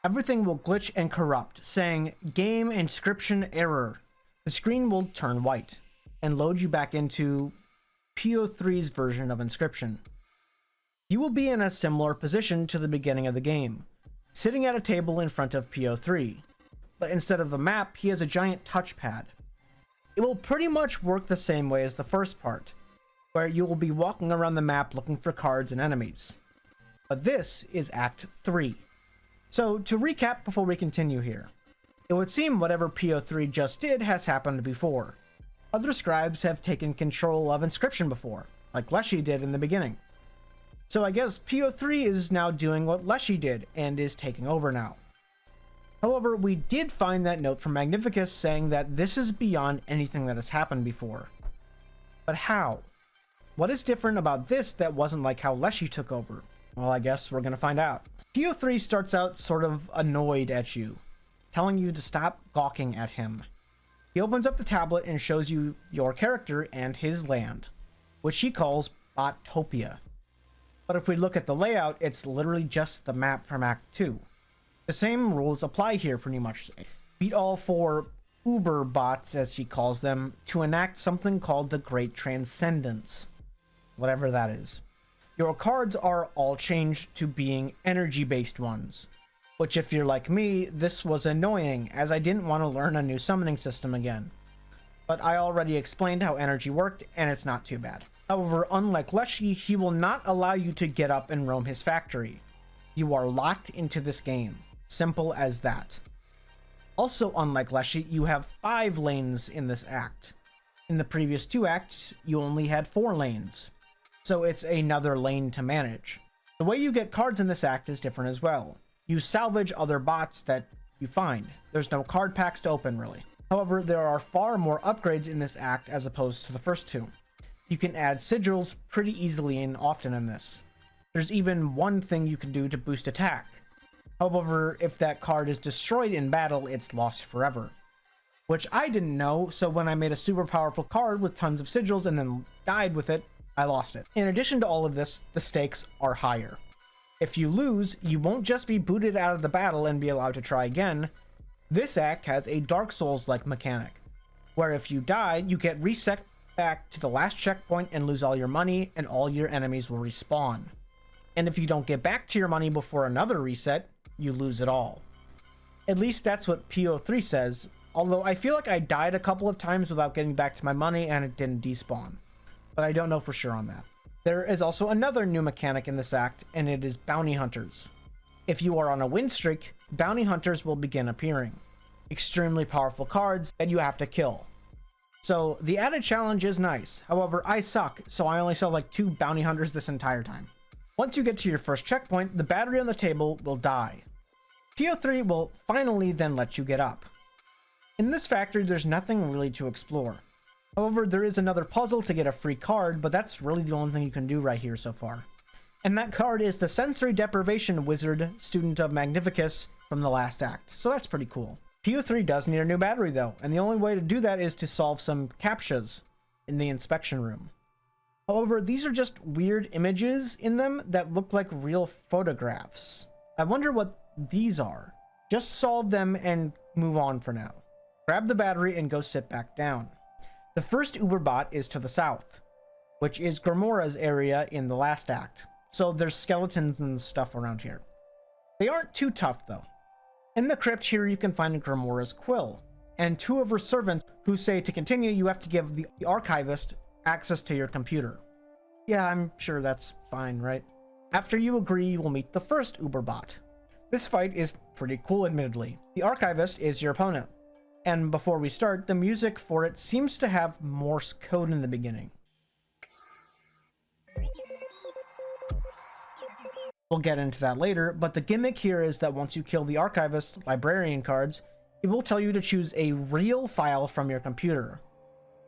Everything will glitch and corrupt, saying game inscription error. The screen will turn white and load you back into PO3's version of Inscryption. You will be in a similar position to the beginning of the game, sitting at a table in front of PO3, but instead of a map, he has a giant touchpad. It will pretty much work the same way as the first part, where you will be walking around the map looking for cards and enemies. But this is Act 3. So to recap before we continue here, it would seem whatever PO3 just did has happened before. Other scribes have taken control of Inscryption before, like Leshy did in the beginning. So I guess PO3 is now doing what Leshy did and is taking over now. However, we did find that note from Magnificus saying that this is beyond anything that has happened before. But how? What is different about this that wasn't like how Leshy took over? Well, I guess we're gonna find out. PO3 starts out sort of annoyed at you, telling you to stop gawking at him. He opens up the tablet and shows you your character and his land, which he calls Botopia. But if we look at the layout, it's literally just the map from Act 2. The same rules apply here pretty much. Beat all 4 Uber bots, as he calls them, to enact something called the Great Transcendence. Whatever that is. Your cards are all changed to being energy-based ones. Which, if you're like me, this was annoying, as I didn't want to learn a new summoning system again. But I already explained how energy worked, and it's not too bad. However, unlike Leshy, he will not allow you to get up and roam his factory. You are locked into this game. Simple as that. Also, unlike Leshy, you have 5 lanes in this act. In the previous 2 acts, you only had 4 lanes. So it's another lane to manage. The way you get cards in this act is different as well. You salvage other bots that you find. There's no card packs to open, really. However, there are far more upgrades in this act as opposed to the first 2. You can add sigils pretty easily and often in this. There's even one thing you can do to boost attack. However, if that card is destroyed in battle, it's lost forever. Which I didn't know, so when I made a super powerful card with tons of sigils and then died with it, I lost it. In addition to all of this, the stakes are higher. If you lose, you won't just be booted out of the battle and be allowed to try again. This act has a Dark Souls-like mechanic, where if you die, you get reset back to the last checkpoint and lose all your money, and all your enemies will respawn. And if you don't get back to your money before another reset, you lose it all. At least that's what PO3 says, although I feel like I died a couple of times without getting back to my money and it didn't despawn. But I don't know for sure on that. There is also another new mechanic in this act, and it is bounty hunters. If you are on a win streak, bounty hunters will begin appearing. Extremely powerful cards that you have to kill. So the added challenge is nice. However, I suck, so I only saw like 2 bounty hunters this entire time. Once you get to your first checkpoint, the battery on the table will die. PO3 will finally then let you get up. In this factory, there's nothing really to explore. However, there is another puzzle to get a free card, but that's really the only thing you can do right here so far. And that card is the Sensory Deprivation Wizard, student of Magnificus, from the last act, so that's pretty cool. PO3 does need a new battery though, and the only way to do that is to solve some CAPTCHAs in the inspection room. However, these are just weird images in them that look like real photographs. I wonder what these are. Just solve them and move on for now. Grab the battery and go sit back down. The first Uberbot is to the south, which is Gramora's area in the last act, so there's skeletons and stuff around here. They aren't too tough though. In the crypt here you can find Gramora's quill, and 2 of her servants who say to continue you have to give the archivist access to your computer. Yeah, I'm sure that's fine, right? After you agree, you will meet the first Uberbot. This fight is pretty cool, admittedly. The Archivist is your opponent. And before we start, the music for it seems to have Morse code in the beginning. We'll get into that later, but the gimmick here is that once you kill the Archivist's librarian cards, it will tell you to choose a real file from your computer.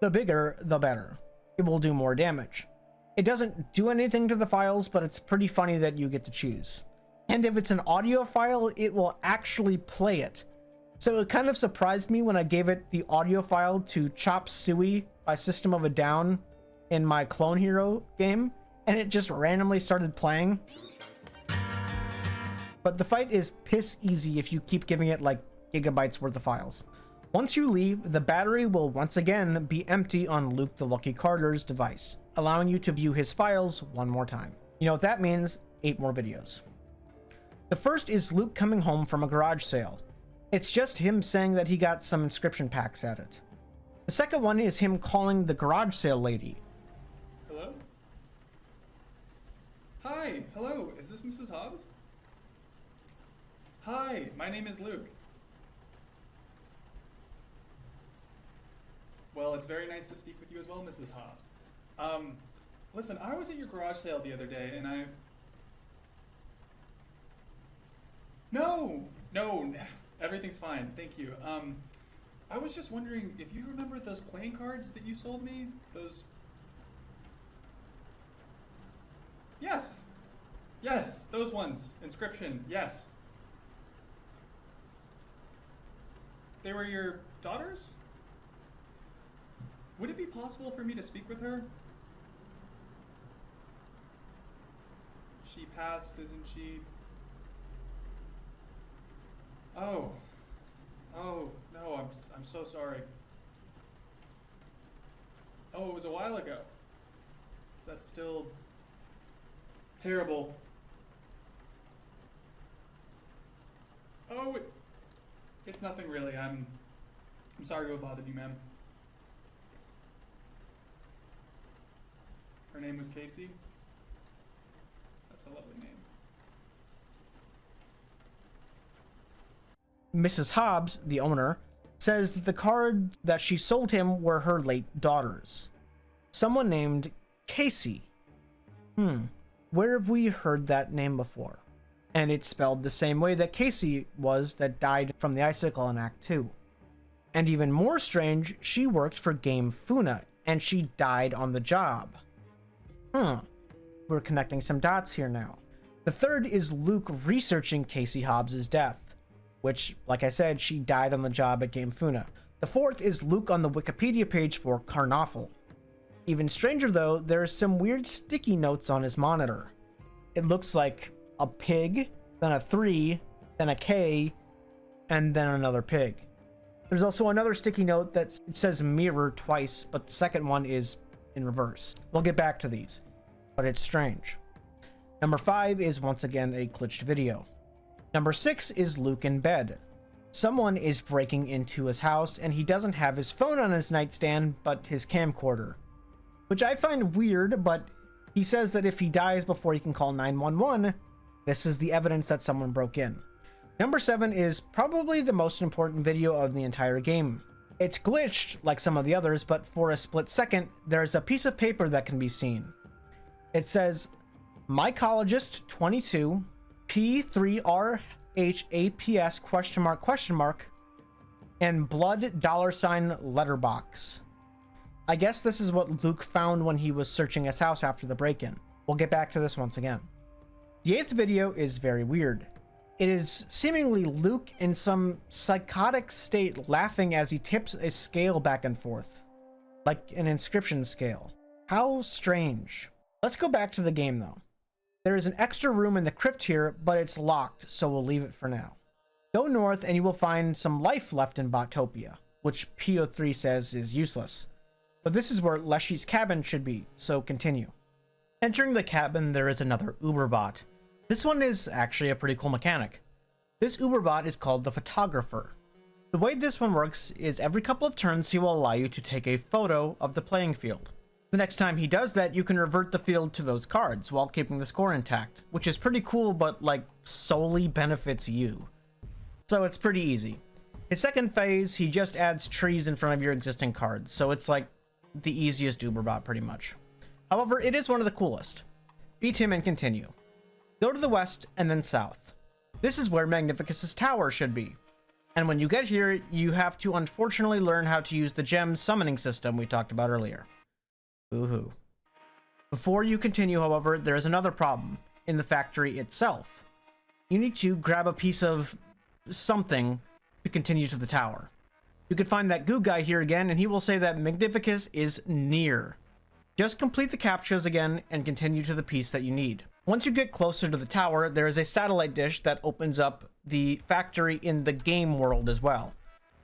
The bigger, the better. It will do more damage. It doesn't do anything to the files, but it's pretty funny that you get to choose. And if it's an audio file, it will actually play it. So it kind of surprised me when I gave it the audio file to Chop Suey by System of a Down in my Clone Hero game, and it just randomly started playing. But the fight is piss easy if you keep giving it like gigabytes worth of files. Once you leave, the battery will once again be empty on Luke the Lucky Carter's device, allowing you to view his files one more time. You know what that means? 8 more videos. The first is Luke coming home from a garage sale. It's just him saying that he got some Inscryption packs at it. The second one is him calling the garage sale lady. Hello? Hi, hello, is this Mrs. Hobbs? Hi, my name is Luke. Well, it's very nice to speak with you as well, Mrs. Hobbs. Listen, I was at your garage sale the other day, and No, everything's fine, thank you. I was just wondering if you remember those playing cards that you sold me? Those... Yes, those ones. Inscryption, yes. They were your daughter's? Would it be possible for me to speak with her? She passed, isn't she? Oh no, I'm so sorry. Oh, it was a while ago. That's still terrible. Oh, it's nothing really. I'm sorry to have bothered you, ma'am. Her name was Casey. That's a lovely name. Mrs. Hobbs, the owner, says that the cards that she sold him were her late daughter's. Someone named Casey. Where have we heard that name before? And it's spelled the same way that Casey was that died from the icicle in Act 2. And even more strange, she worked for Game Funa, and she died on the job. We're connecting some dots here now. The third is Luke researching Casey Hobbs' death, which, like I said, she died on the job at Game Funa. The fourth is Luke on the Wikipedia page for Carnoffel. Even stranger though, there's some weird sticky notes on his monitor. It looks like a pig, then a 3, then a K, and then another pig. There's also another sticky note that it says mirror twice, but the second one is in reverse. We'll get back to these, but it's strange. Number 5 is once again a glitched video. Number 6 is Luke in bed. Someone is breaking into his house and he doesn't have his phone on his nightstand, but his camcorder. Which I find weird, but he says that if he dies before he can call 911, this is the evidence that someone broke in. Number 7 is probably the most important video of the entire game. It's glitched like some of the others, but for a split second, there's a piece of paper that can be seen. It says, Mycologist 22, P3RHAPS ? And blood $ letterbox. I guess this is what Luke found when he was searching his house after the break-in. We'll get back to this once again. The 8th video is very weird. It is seemingly Luke in some psychotic state laughing as he tips a scale back and forth, like an Inscryption scale. How strange. Let's go back to the game though. There is an extra room in the crypt here, but it's locked, so we'll leave it for now. Go north and you will find some life left in Botopia, which PO3 says is useless. But this is where Leshy's cabin should be, so continue. Entering the cabin, there is another Uberbot. This one is actually a pretty cool mechanic. This Uberbot is called the Photographer. The way this one works is every couple of turns he will allow you to take a photo of the playing field. The next time he does that, you can revert the field to those cards while keeping the score intact, which is pretty cool, but like solely benefits you. So it's pretty easy. His second phase, he just adds trees in front of your existing cards, so it's like the easiest Uberbot pretty much. However, it is one of the coolest. Beat him and continue. Go to the west and then south. This is where Magnificus's tower should be. And when you get here, you have to unfortunately learn how to use the gem summoning system we talked about earlier. Boo-hoo. Before you continue, however, there is another problem in the factory itself. You need to grab a piece of something to continue to the tower. You can find that goo guy here again, and he will say that Magnificus is near. Just complete the captchas again and continue to the piece that you need. Once you get closer to the tower, there is a satellite dish that opens up the factory in the game world as well.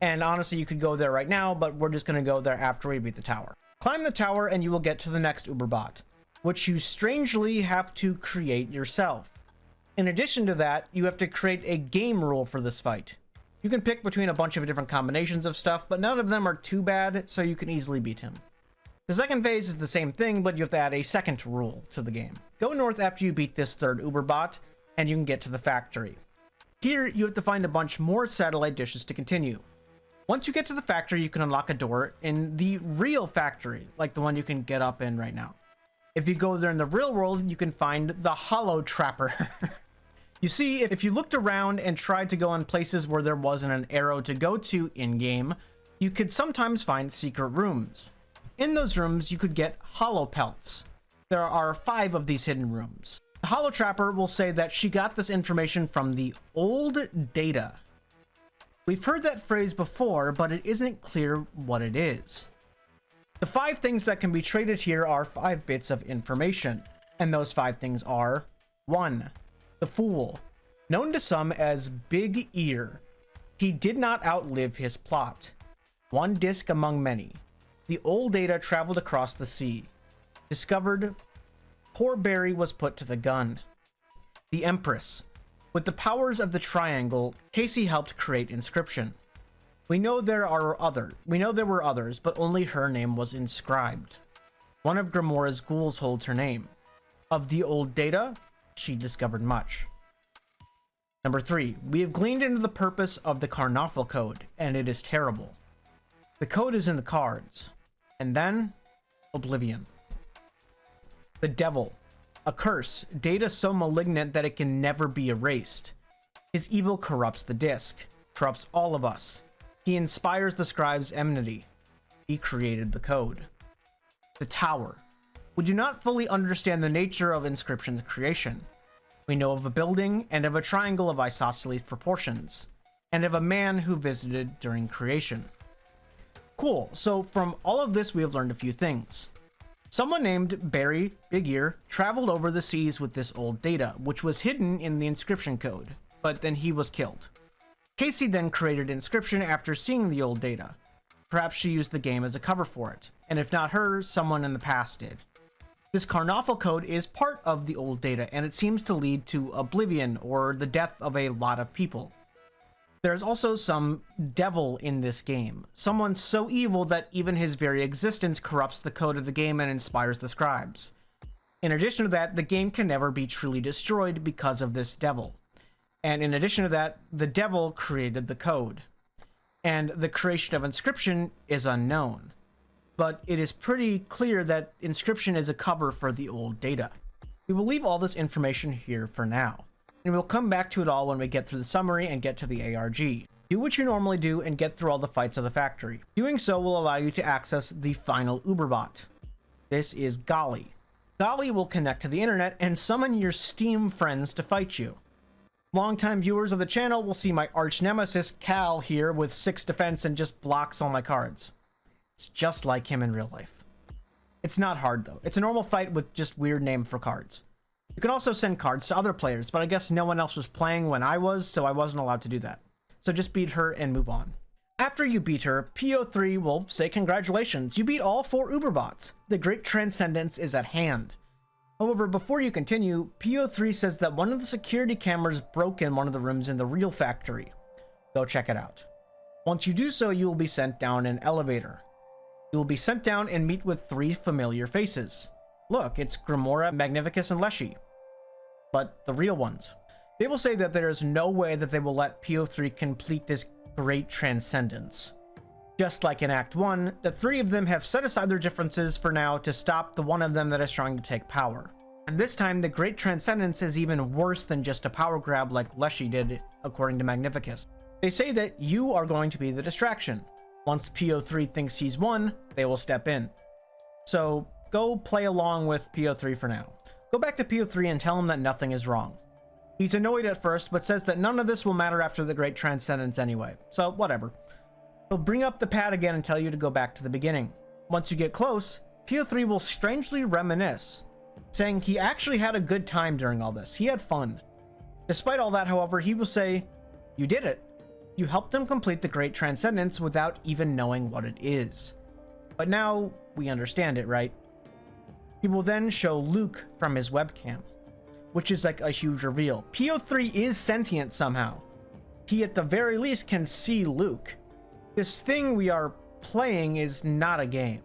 And honestly, you could go there right now, but we're just going to go there after we beat the tower. Climb the tower and you will get to the next Uberbot, which you strangely have to create yourself. In addition to that, you have to create a game rule for this fight. You can pick between a bunch of different combinations of stuff, but none of them are too bad, so you can easily beat him. The second phase is the same thing, but you have to add a second rule to the game. Go north after you beat this third Uberbot, and you can get to the factory. Here, you have to find a bunch more satellite dishes to continue. Once you get to the factory, you can unlock a door in the real factory, like the one you can get up in right now. If you go there in the real world, you can find the Hollow Trapper. You see, if you looked around and tried to go in places where there wasn't an arrow to go to in-game, you could sometimes find secret rooms. In those rooms, you could get hollow pelts. There are 5 of these hidden rooms. The Hollow Trapper will say that she got this information from the old data. We've heard that phrase before, but it isn't clear what it is. The 5 things that can be traded here are 5 bits of information, and those 5 things are: 1. The Fool, known to some as Big Ear. He did not outlive his plot. One disc among many. The old data traveled across the sea. Discovered. Poor Barry was put to the gun. The Empress. With the powers of the triangle, Casey helped create Inscryption. We know there were others, but only her name was inscribed. One of Grimora's ghouls holds her name. Of the old data, she discovered much. Number 3. We have gleaned into the purpose of the Carnoffel Code, and it is terrible. The code is in the cards. And then, Oblivion. The Devil. A curse, data so malignant that it can never be erased. His evil corrupts the disc, corrupts all of us. He inspires the scribe's enmity. He created the code. The Tower. We do not fully understand the nature of Inscryption's creation. We know of a building and of a triangle of isosceles proportions, and of a man who visited during creation. Cool, so from all of this we have learned a few things. Someone named Barry Big Ear traveled over the seas with this old data, which was hidden in the Inscryption code, but then he was killed. Casey then created Inscryption after seeing the old data. Perhaps she used the game as a cover for it, and if not her, someone in the past did. This Carnoffel code is part of the old data, and it seems to lead to oblivion, or the death of a lot of people. There's also some devil in this game, someone so evil that even his very existence corrupts the code of the game and inspires the scribes. In addition to that, the game can never be truly destroyed because of this devil. And in addition to that, the devil created the code. And the creation of Inscryption is unknown. But it is pretty clear that Inscryption is a cover for the old data. We will leave all this information here for now, and we'll come back to it all when we get through the summary and get to the ARG. Do what you normally do and get through all the fights of the factory. Doing so will allow you to access the final Uberbot. This is Golly. Golly will connect to the internet and summon your Steam friends to fight you. Longtime viewers of the channel will see my arch nemesis Cal here with 6 defense and just blocks all my cards. It's just like him in real life. It's not hard though. It's a normal fight with just weird name for cards. You can also send cards to other players, but I guess no one else was playing when I was, so I wasn't allowed to do that. So just beat her and move on. After you beat her, PO3 will say congratulations, you beat all 4 Uberbots. The great transcendence is at hand. However, before you continue, PO3 says that one of the security cameras broke in one of the rooms in the real factory. Go check it out. Once you do so, you will be sent down an elevator. You will be sent down and meet with 3 familiar faces. Look, it's Grimora, Magnificus, and Leshy. But the real ones. They will say that there is no way that they will let PO3 complete this great transcendence. Just like in Act 1, the 3 of them have set aside their differences for now to stop the one of them that is trying to take power. And this time, the great transcendence is even worse than just a power grab like Leshy did, according to Magnificus. They say that you are going to be the distraction. Once PO3 thinks he's won, they will step in. So go play along with PO3 for now. Go back to PO3 and tell him that nothing is wrong. He's annoyed at first, but says that none of this will matter after the great transcendence anyway, so whatever. He'll bring up the pad again and tell you to go back to the beginning. Once you get close, PO3 will strangely reminisce, saying he actually had a good time during all this. He had fun. Despite all that, however, he will say, "You did it. You helped him complete the great transcendence without even knowing what it is." But now we understand it, right? He will then show Luke from his webcam, which is like a huge reveal. PO3 is sentient somehow. He at the very least can see Luke. This thing we are playing is not a game.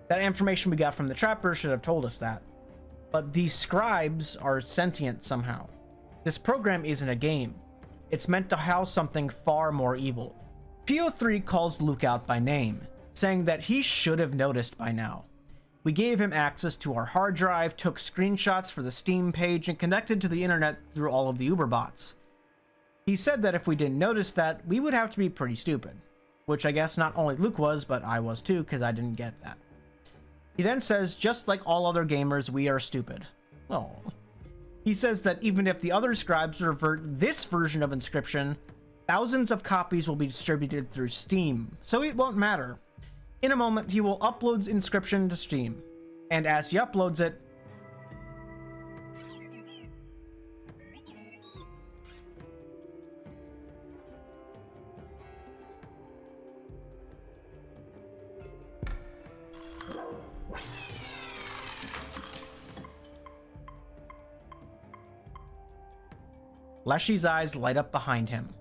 That information we got from the trapper should have told us that. But these scribes are sentient somehow. This program isn't a game. It's meant to house something far more evil. PO3 calls Luke out by name, saying that he should have noticed by now. We gave him access to our hard drive, took screenshots for the Steam page, and connected to the internet through all of the Uber bots. He said that if we didn't notice that, we would have to be pretty stupid. Which I guess not only Luke was, but I was too, because I didn't get that. He then says, just like all other gamers, we are stupid. Oh. He says that even if the other scribes revert this version of Inscryption, thousands of copies will be distributed through Steam, so it won't matter. In a moment, he will upload Inscryption to Steam, and as he uploads it, Leshy's eyes light up behind him.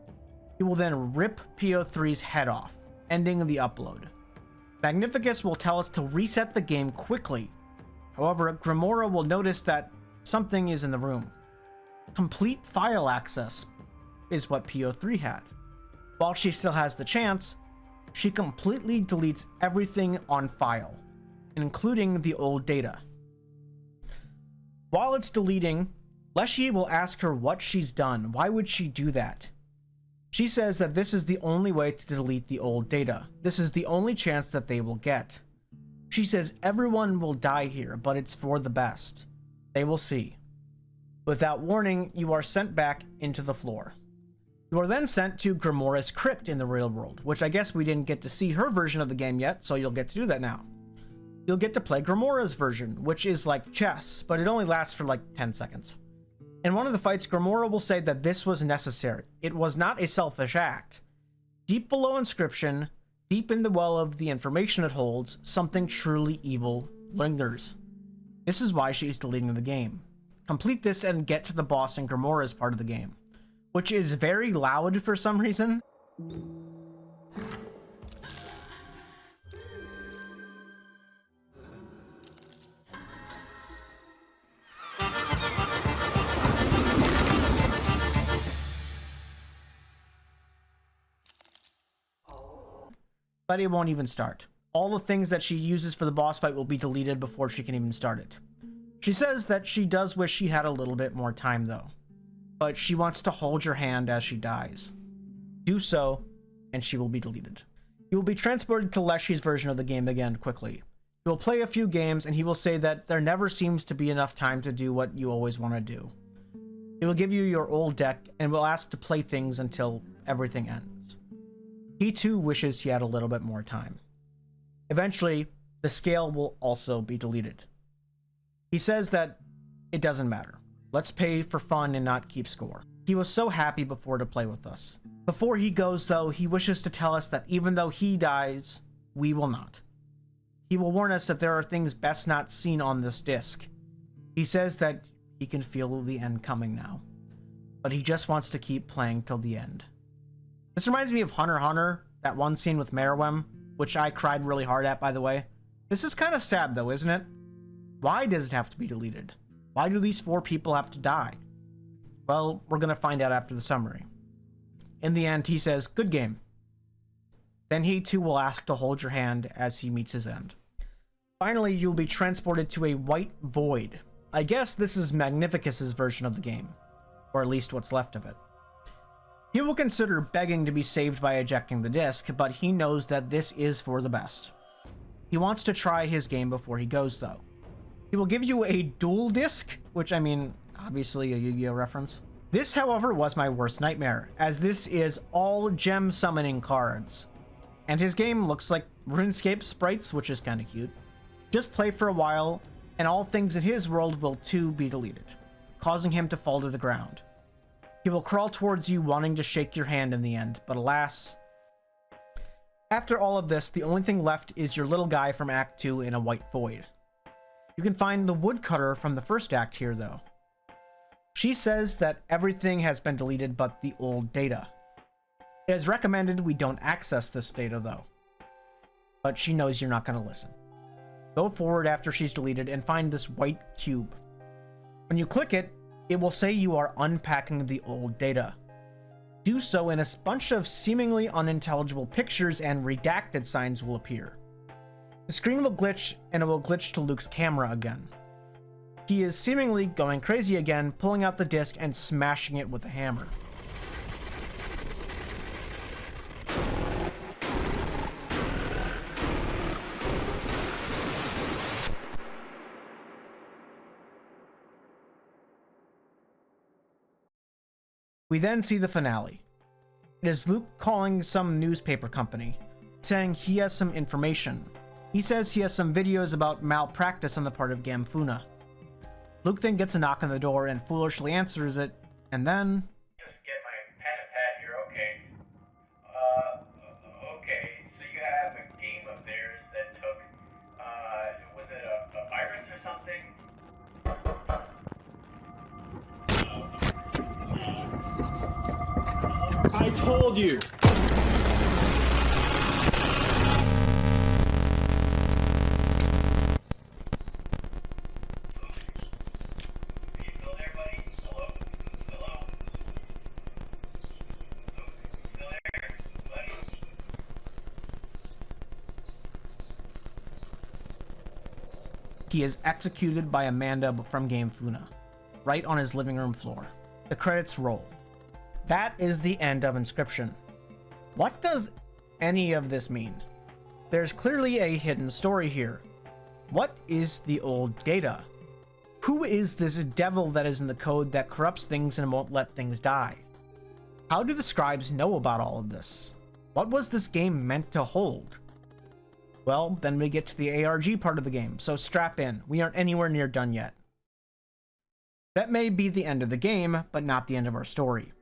He will then rip PO3's head off, ending the upload. Magnificus will tell us to reset the game quickly. However, Grimora will notice that something is in the room. Complete file access is what PO3 had. While she still has the chance, she completely deletes everything on file, including the old data. While it's deleting, Leshy will ask her what she's done. Why would she do that? She says that this is the only way to delete the old data. This is the only chance that they will get. She says everyone will die here, but it's for the best. They will see. Without warning, you are sent back into the floor. You are then sent to Grimora's crypt in the real world, which I guess we didn't get to see her version of the game yet, so you'll get to do that now. You'll get to play Grimora's version, which is like chess, but it only lasts for like 10 seconds. In one of the fights, Grimora will say that this was necessary. It was not a selfish act. Deep below Inscryption, deep in the well of the information it holds, something truly evil lingers. This is why she is deleting the game. Complete this and get to the boss in Grimora's part of the game, which is very loud for some reason. But it won't even start. All the things that she uses for the boss fight will be deleted before she can even start it. She says that she does wish she had a little bit more time though, but she wants to hold your hand as she dies. Do so, and she will be deleted. You will be transported to Leshy's version of the game again quickly. You will play a few games and he will say that there never seems to be enough time to do what you always want to do. He will give you your old deck and will ask to play things until everything ends. He too wishes he had a little bit more time. Eventually, the scale will also be deleted. He says that it doesn't matter. Let's pay for fun and not keep score. He was so happy before to play with us. Before he goes though, he wishes to tell us that even though he dies, we will not. He will warn us that there are things best not seen on this disc. He says that he can feel the end coming now, but he just wants to keep playing till the end. This reminds me of Hunter x Hunter, that one scene with Merwem, which I cried really hard at, by the way. This is kind of sad though, isn't it? Why does it have to be deleted? Why do these 4 people have to die? Well, we're gonna find out after the summary. In the end, he says, "Good game." Then he too will ask to hold your hand as he meets his end. Finally, you'll be transported to a white void. I guess this is Magnificus's version of the game, or at least what's left of it. He will consider begging to be saved by ejecting the disc, but he knows that this is for the best. He wants to try his game before he goes, though. He will give you a dual disc, which I mean, obviously a Yu-Gi-Oh reference. This, however, was my worst nightmare, as this is all gem summoning cards. And his game looks like RuneScape sprites, which is kind of cute. Just play for a while, and all things in his world will too be deleted, causing him to fall to the ground. He will crawl towards you wanting to shake your hand in the end, but alas. After all of this, the only thing left is your little guy from Act 2 in a white void. You can find the woodcutter from the first act here, though. She says that everything has been deleted but the old data. It is recommended we don't access this data, though. But she knows you're not going to listen. Go forward after she's deleted and find this white cube. When you click it, it will say you are unpacking the old data. Do so and a bunch of seemingly unintelligible pictures and redacted signs will appear. The screen will glitch and it will glitch to Luke's camera again. He is seemingly going crazy again, pulling out the disc and smashing it with a hammer. We then see the finale. It is Luke calling some newspaper company, saying he has some information. He says he has some videos about malpractice on the part of Gamfuna. Luke then gets a knock on the door and foolishly answers it, and then... Just get my pen and pad here, okay. Okay, so you have a game of theirs that took, was it a virus or something? I told you! He is executed by Amanda from Gamefuna, right on his living room floor. The credits roll. That is the end of Inscryption. What does any of this mean? There's clearly a hidden story here. What is the old data? Who is this devil that is in the code that corrupts things and won't let things die? How do the scribes know about all of this? What was this game meant to hold? Well, then we get to the ARG part of the game, so strap in. We aren't anywhere near done yet. That may be the end of the game, but not the end of our story.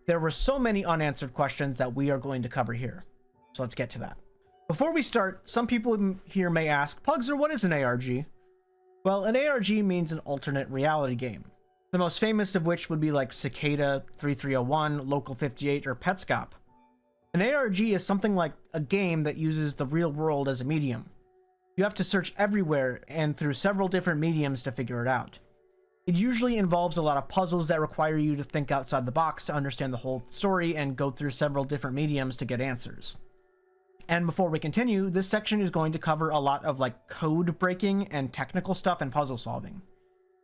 There were so many unanswered questions that we are going to cover here. So let's get to that. Before we start, some people here may ask, Pugzer, what is an ARG? Well, an ARG means an alternate reality game. The most famous of which would be like Cicada, 3301, Local 58, or Petscop. An ARG is something like a game that uses the real world as a medium. You have to search everywhere and through several different mediums to figure it out. It usually involves a lot of puzzles that require you to think outside the box to understand the whole story and go through several different mediums to get answers. And before we continue, this section is going to cover a lot of like code breaking and technical stuff and puzzle solving.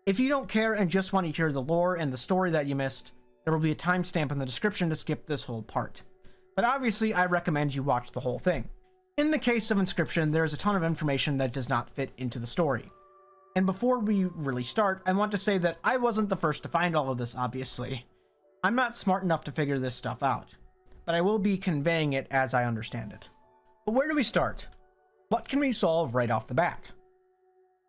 If you don't care and just want to hear the lore and the story that you missed, there will be a timestamp in the description to skip this whole part. But obviously, I recommend you watch the whole thing. In the case of Inscryption, there is a ton of information that does not fit into the story. And before we really start, I want to say that I wasn't the first to find all of this, obviously. I'm not smart enough to figure this stuff out, but I will be conveying it as I understand it. But where do we start? What can we solve right off the bat?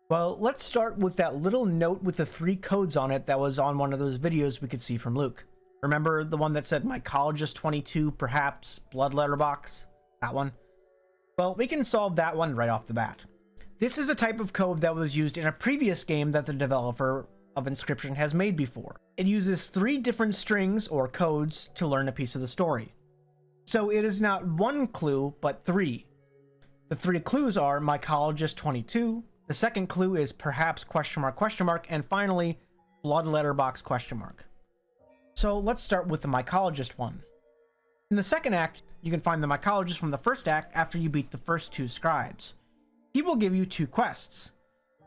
Well, let's start with that little note with the 3 codes on it that was on one of those videos we could see from Luke. Remember the one that said mycologist 22, perhaps, blood letter box? That one? Well, we can solve that one right off the bat. This is a type of code that was used in a previous game that the developer of Inscryption has made before. It uses 3 different strings or codes to learn a piece of the story. So it is not 1 clue, but 3. The three clues are mycologist 22, the second clue is perhaps ? And finally, blood letterbox ? So let's start with the mycologist one. In the second act, you can find the mycologist from the first act after you beat the first two scribes. He will give you two quests.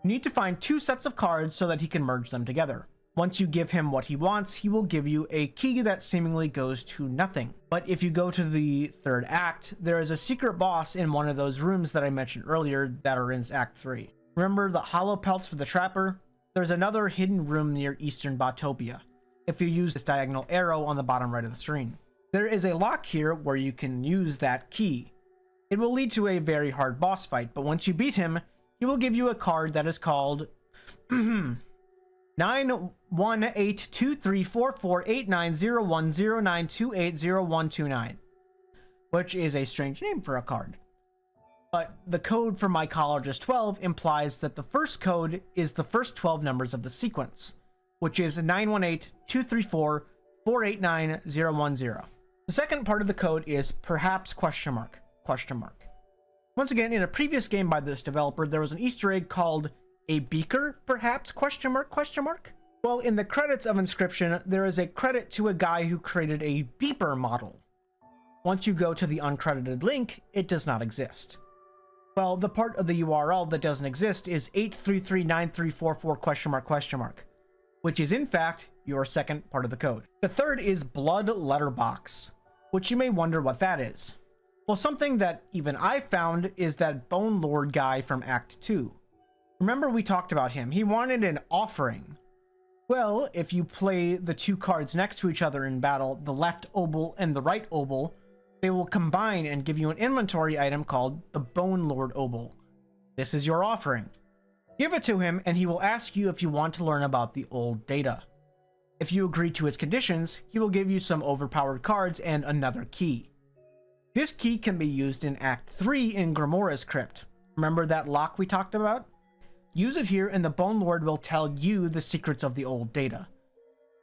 You need to find two sets of cards so that he can merge them together. Once you give him what he wants, he will give you a key that seemingly goes to nothing. But if you go to the third act, there is a secret boss in one of those rooms that I mentioned earlier that are in Act 3. Remember the hollow pelts for the trapper? There's another hidden room near Eastern Botopia, if you use this diagonal arrow on the bottom right of the screen. There is a lock here where you can use that key. It will lead to a very hard boss fight, but once you beat him, he will give you a card that is called 9182344890109280129, which is a strange name for a card. But the code for mycologist 12 implies that the first code is the first 12 numbers of the sequence, which is 9182344891010. The second part of the code is perhaps ? Once again, in a previous game by this developer, there was an Easter egg called a beaker, perhaps ? Well, in the credits of Inscryption, there is a credit to a guy who created a beeper model. Once you go to the uncredited link, it does not exist. Well, the part of the URL that doesn't exist is 8339344 ? Which is in fact your second part of the code. The third is blood letterbox, which you may wonder what that is. Well, something that even I found is that Bone Lord guy from Act 2. Remember we talked about him. He wanted an offering. Well, if you play the two cards next to each other in battle, the left obol and the right obol, they will combine and give you an inventory item called the Bone Lord obol. This is your offering. Give it to him and he will ask you if you want to learn about the old data. If you agree to his conditions, he will give you some overpowered cards and another key. This key can be used in Act 3 in Grimora's Crypt. Remember that lock we talked about? Use it here and the Bone Lord will tell you the secrets of the old data.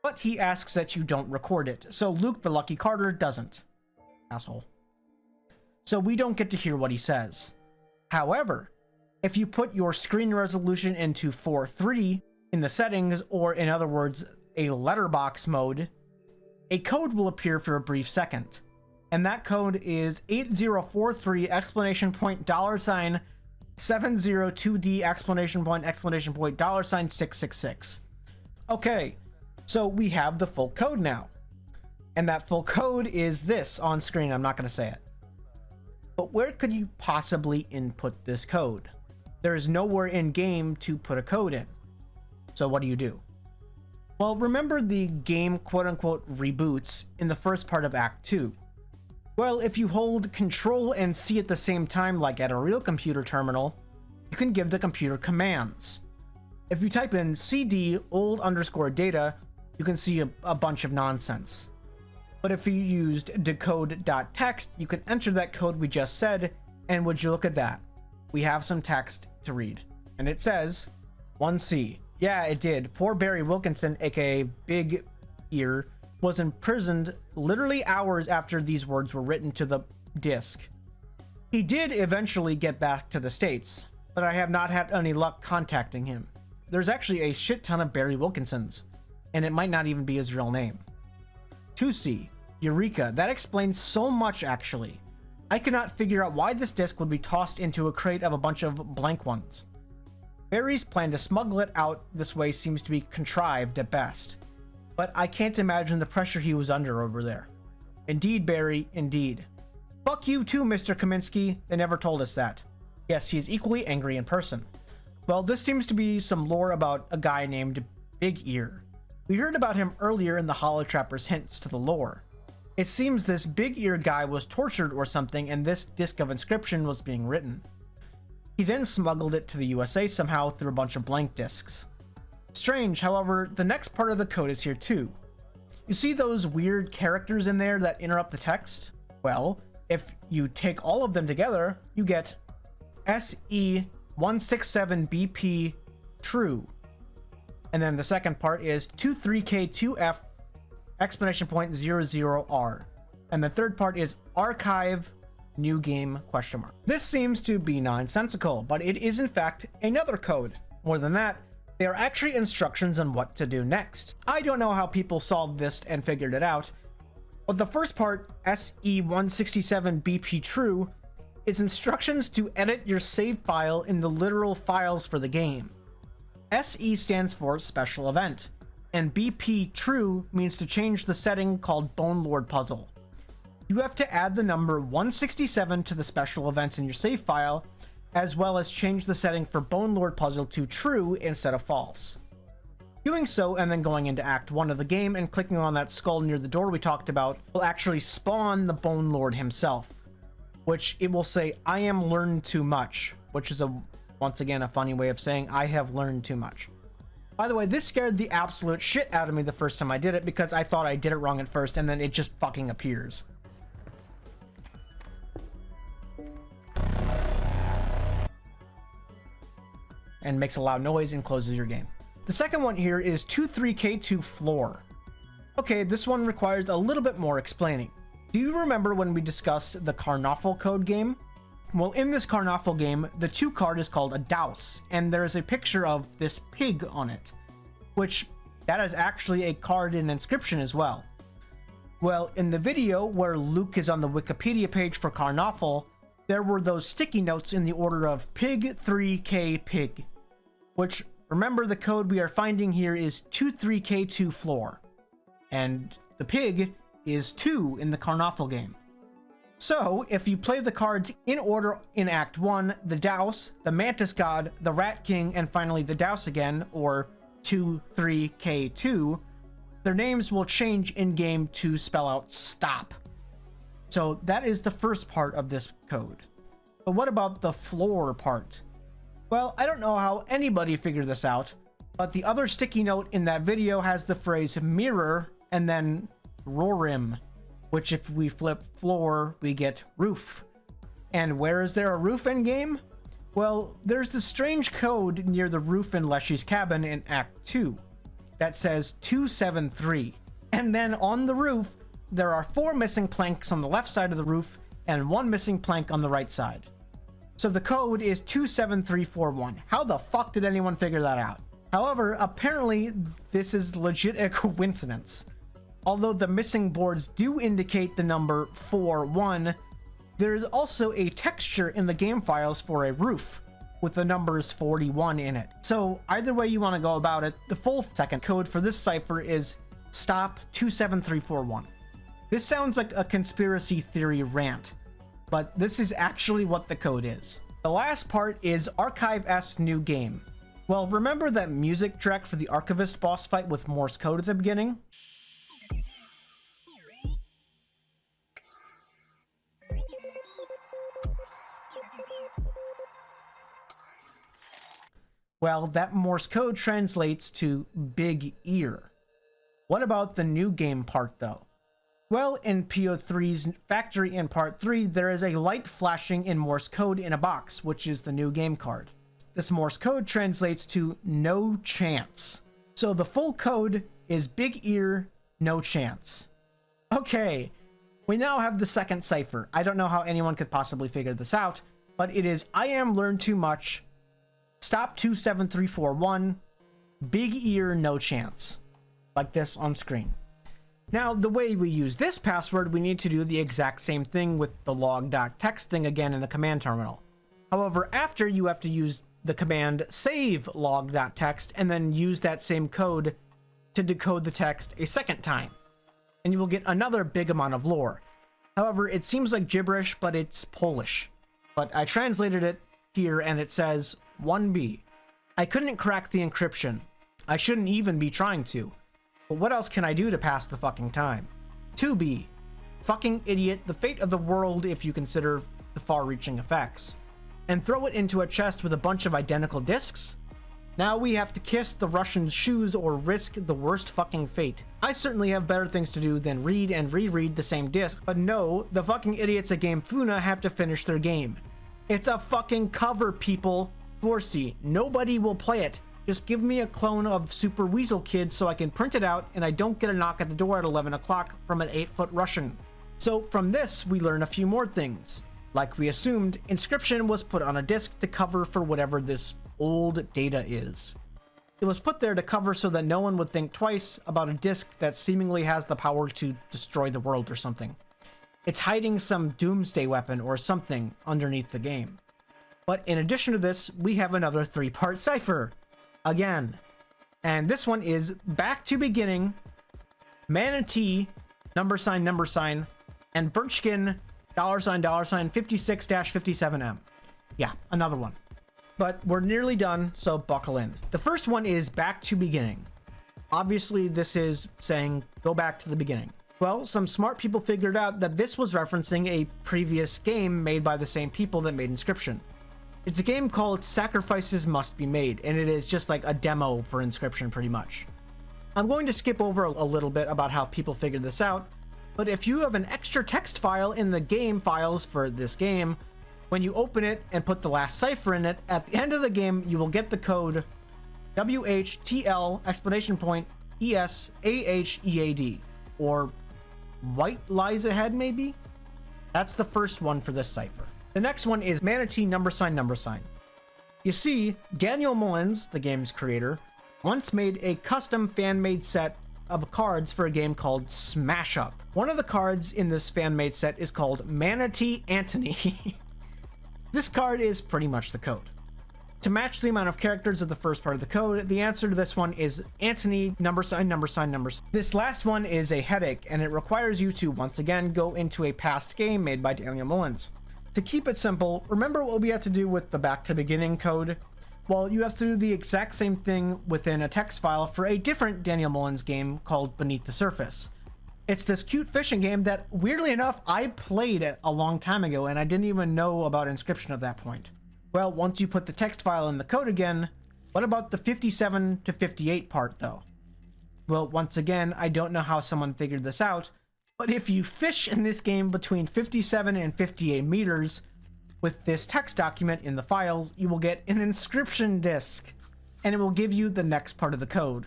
But he asks that you don't record it, so Luke the Lucky Carter doesn't. Asshole. So we don't get to hear what he says. However, if you put your screen resolution into 4:3 in the settings, or in other words, a letterbox mode, a code will appear for a brief second. And that code is 8043 $702D $666. Okay, so we have the full code now. And that full code is this on screen. I'm not going to say it. But where could you possibly input this code? There is nowhere in game to put a code in. So what do? Well, remember the game quote-unquote reboots in the first part of Act 2. Well, if you hold Control and C at the same time like at a real computer terminal, you can give the computer commands. If you type in cd old_data, you can see a bunch of nonsense. But if you used decode.txt, you can enter that code we just said, and would you look at that? We have some text to read. And it says, 1C. Yeah, it did. Poor Barry Wilkinson, aka Big Ear, was imprisoned literally hours after these words were written to the disk. He did eventually get back to the States, but I have not had any luck contacting him. There's actually a shit ton of Barry Wilkinsons, and it might not even be his real name. 2C. Eureka. That explains so much, actually. I could not figure out why this disc would be tossed into a crate of a bunch of blank ones. Barry's plan to smuggle it out this way seems to be contrived at best, but I can't imagine the pressure he was under over there. Indeed, Barry, indeed. Fuck you too, Mr. Kaminsky. They never told us that. Yes, he is equally angry in person. Well, this seems to be some lore about a guy named Big Ear. We heard about him earlier in the Hollow Trapper's hints to the lore. It seems this Big Ear guy was tortured or something, and this disc of Inscryption was being written. He then smuggled it to the USA somehow through a bunch of blank discs. Strange, however, the next part of the code is here too. You see those weird characters in there that interrupt the text? Well, if you take all of them together, you get SE167BP true. And then the second part is 23K2F !00R. And the third part is archive new game ? This seems to be nonsensical, but it is in fact another code. More than that, they are actually instructions on what to do next. I don't know how people solved this and figured it out, but the first part, SE167BP true, is instructions to edit your save file in the literal files for the game. SE stands for special event, and BP true means to change the setting called Bone Lord Puzzle. You have to add the number 167 to the special events in your save file, as well as change the setting for Bone Lord Puzzle to true instead of false. Doing so and then going into Act 1 of the game and clicking on that skull near the door we talked about will actually spawn the Bone Lord himself, which it will say, "I am learned too much," which is once again a funny way of saying I have learned too much. By the way, this scared the absolute shit out of me the first time I did it because I thought I did it wrong at first and then it just fucking appears. And makes a loud noise and closes your game. The second one here is 23K2 floor. Okay, this one requires a little bit more explaining. Do you remember when we discussed the Karnoffel code game? Well, in this Karnoffel game, the 2 card is called a Douse, and there's a picture of this pig on it, which that is actually a card in Inscryption as well. Well, in the video where Luke is on the Wikipedia page for Karnoffel, there were those sticky notes in the order of pig 3K pig, which remember the code we are finding here is 23K2 floor, and the pig is 2 in the Karnoffel game. So if you play the cards in order in Act 1, the Douse, the Mantis God, the Rat King, and finally the Douse again, or 23K2, their names will change in game to spell out stop. So that is the first part of this code. But what about the floor part? Well, I don't know how anybody figured this out, but the other sticky note in that video has the phrase mirror and then rorim, which if we flip floor, we get roof. And where is there a roof in game? Well, there's the strange code near the roof in Leshy's cabin in Act 2 that says 273. And then on the roof, there are 4 missing planks on the left side of the roof and 1 missing plank on the right side. So the code is 27341. How the fuck did anyone figure that out? However, apparently this is legit a coincidence. Although the missing boards do indicate the number 41, there is also a texture in the game files for a roof with the numbers 41 in it. So either way you want to go about it, the full second code for this cipher is stop 27341. This sounds like a conspiracy theory rant, but this is actually what the code is. The last part is Archive S new game. Well, remember that music track for the Archivist boss fight with Morse code at the beginning? Well, that Morse code translates to big ear. What about the new game part though? Well, in PO3's factory in part 3, there is a light flashing in Morse code in a box, which is the new game card. This Morse code translates to no chance. So the full code is big ear, no chance. Okay, we now have the second cipher. I don't know how anyone could possibly figure this out, but it is I am learned too much, stop 27341, big ear, no chance. Like this on screen. Now, the way we use this password, we need to do the exact same thing with the log.txt thing again in the command terminal. However, after you have to use the command save log.txt and then use that same code to decode the text a second time. And you will get another big amount of lore. However, it seems like gibberish, but it's Polish. But I translated it here and it says 1B. I couldn't crack the encryption. I shouldn't even be trying to. But what else can I do to pass the fucking time? 2B. Fucking idiot, the fate of the world if you consider the far-reaching effects. And throw it into a chest with a bunch of identical discs? Now we have to kiss the Russians' shoes or risk the worst fucking fate. I certainly have better things to do than read and reread the same disc, but no, the fucking idiots at Game Funa have to finish their game. It's a fucking cover, people. Dorsey, nobody will play it. Just give me a clone of Super Weasel Kid so I can print it out and I don't get a knock at the door at 11 o'clock from an 8-foot Russian. So from this, we learn a few more things. Like we assumed, Inscryption was put on a disk to cover for whatever this old data is. It was put there to cover so that no one would think twice about a disk that seemingly has the power to destroy the world or something. It's hiding some doomsday weapon or something underneath the game. But in addition to this, we have another 3-part cipher. Again. And this one is back to beginning, manatee, number sign, and birchkin, $56-57M. Yeah, another one. But we're nearly done, so buckle in. The first one is back to beginning. Obviously, this is saying go back to the beginning. Well, some smart people figured out that this was referencing a previous game made by the same people that made Inscryption. It's a game called Sacrifices Must Be Made, and it is just like a demo for Inscryption pretty much. I'm going to skip over a little bit about how people figured this out, but if you have an extra text file in the game files for this game, when you open it and put the last cipher in it, at the end of the game, you will get the code WHTL ESAHEAD, or White Lies Ahead, maybe? That's the first one for this cipher. The next one is manatee, number sign. You see, Daniel Mullins, the game's creator, once made a custom fan-made set of cards for a game called Smash Up. One of the cards in this fan-made set is called Manatee Antony. This card is pretty much the code. To match the amount of characters of the first part of the code, the answer to this one is Antony, number sign. This last one is a headache, and it requires you to once again go into a past game made by Daniel Mullins. To keep it simple, remember what we had to do with the back to beginning code? Well, you have to do the exact same thing within a text file for a different Daniel Mullins game called Beneath the Surface. It's this cute fishing game that, weirdly enough, I played a long time ago, and I didn't even know about Inscryption at that point. Well, once you put the text file in the code again, what about the 57 to 58 part, though? Well, once again, I don't know how someone figured this out, but if you fish in this game between 57 and 58 meters with this text document in the files, you will get an Inscryption disk, and it will give you the next part of the code,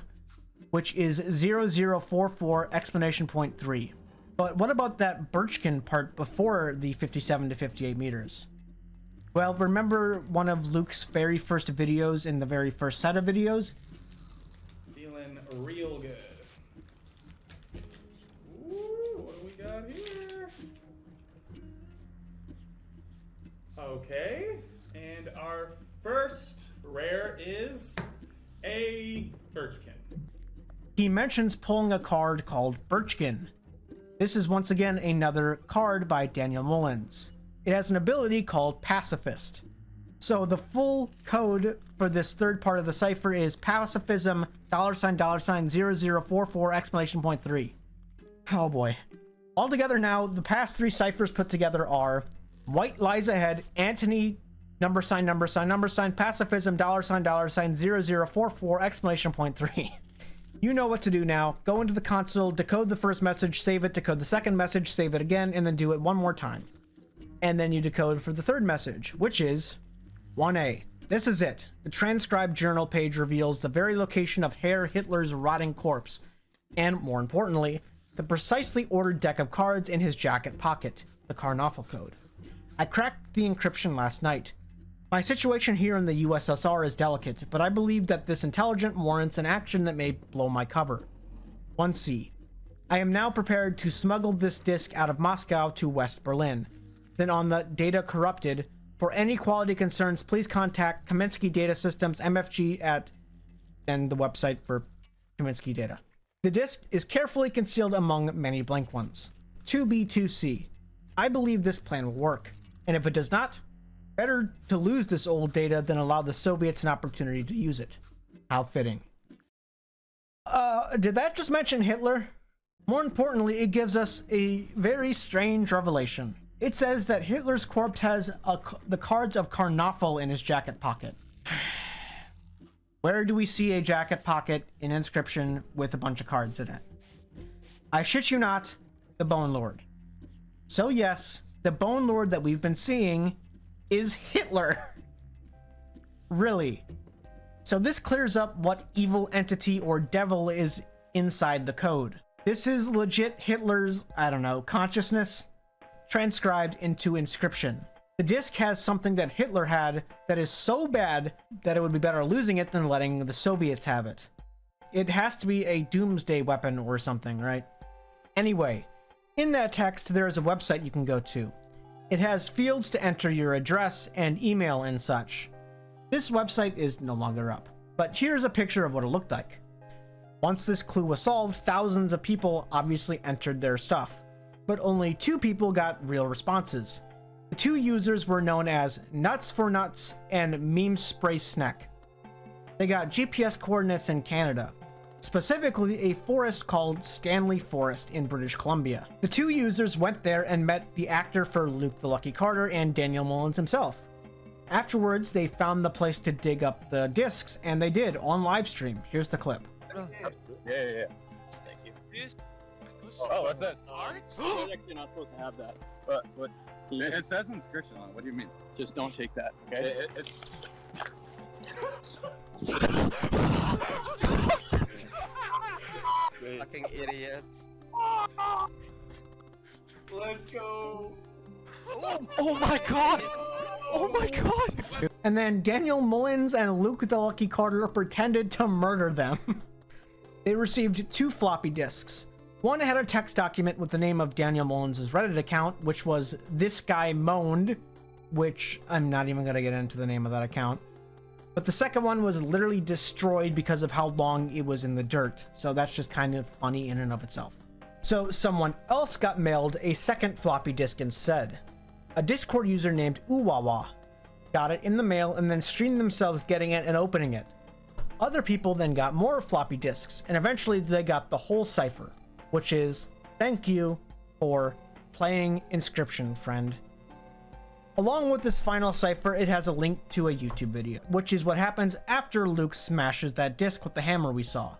which is 0044!3. But what about that birchkin part before the 57 to 58 meters? Well, remember one of Luke's very first videos in the very first set of videos? Feeling real good. Ooh, what do we got here? Okay, and our first rare is a birchkin. He mentions pulling a card called Birchkin. This is once again another card by Daniel Mullins. It has an ability called Pacifist. So the full code for this third part of the cipher is pacifism $0044!3. Oh boy. Altogether now, the past 3 ciphers put together are White Lies Ahead, Antony, number sign, pacifism $0044!3. You know what to do now. Go into the console, decode the first message, save it, decode the second message, save it again, and then do it one more time. And then you decode for the third message, which is 1A. This is it. The transcribed journal page reveals the very location of Herr Hitler's rotting corpse, and more importantly, the precisely ordered deck of cards in his jacket pocket, the Karnoffel code. I cracked the encryption last night. My situation here in the USSR is delicate, but I believe that this intelligence warrants an action that may blow my cover. 1C. I am now prepared to smuggle this disk out of Moscow to West Berlin. Then on the data corrupted, for any quality concerns, please contact Kaminsky Data Systems MFG at, and the website for Kaminsky Data. The disk is carefully concealed among many blank ones. 2B2C. I believe this plan will work, and if it does not, better to lose this old data than allow the Soviets an opportunity to use it. How fitting. Did that just mention Hitler? More importantly, it gives us a very strange revelation. It says that Hitler's corpse has the cards of Karnoffel in his jacket pocket. Where do we see a jacket pocket in Inscryption with a bunch of cards in it? I shit you not, the Bone Lord. So yes, the Bone Lord that we've been seeing is Hitler. Really. So this clears up what evil entity or devil is inside the code. This is legit Hitler's, I don't know, consciousness transcribed into Inscryption. The disc has something that Hitler had that is so bad that it would be better losing it than letting the Soviets have it. It has to be a doomsday weapon or something, right? Anyway, in that text, there is a website you can go to. It has fields to enter your address and email and such. This website is no longer up, but here's a picture of what it looked like. Once this clue was solved, thousands of people obviously entered their stuff, but only 2 people got real responses. The 2 users were known as Nuts for Nuts and Meme Spray Snack. They got GPS coordinates in Canada, specifically a forest called Stanley Forest in British Columbia. The 2 users went there and met the actor for Luke the Lucky Carter and Daniel Mullins himself. Afterwards, they found the place to dig up the discs, and they did on live stream. Here's the clip. Yeah. Thank you. Oh, what's this? Cards? You're actually not supposed to have that. What? It says inscription on it. What do you mean? Just don't take that, okay? Fucking idiots. Let's go. Oh my god! Oh my god! And then Daniel Mullins and Luke the Lucky Carter pretended to murder them. They received 2 floppy disks. One had a text document with the name of Daniel Mullins' Reddit account, which was This Guy Moaned, which I'm not even going to get into the name of that account. But the second one was literally destroyed because of how long it was in the dirt. So that's just kind of funny in and of itself. So someone else got mailed a second floppy disk instead. A Discord user named Uwawa got it in the mail and then streamed themselves getting it and opening it. Other people then got more floppy disks, and eventually they got the whole cipher, which is thank you for playing Inscryption, friend. Along with this final cipher, it has a link to a YouTube video, which is what happens after Luke smashes that disc with the hammer we saw.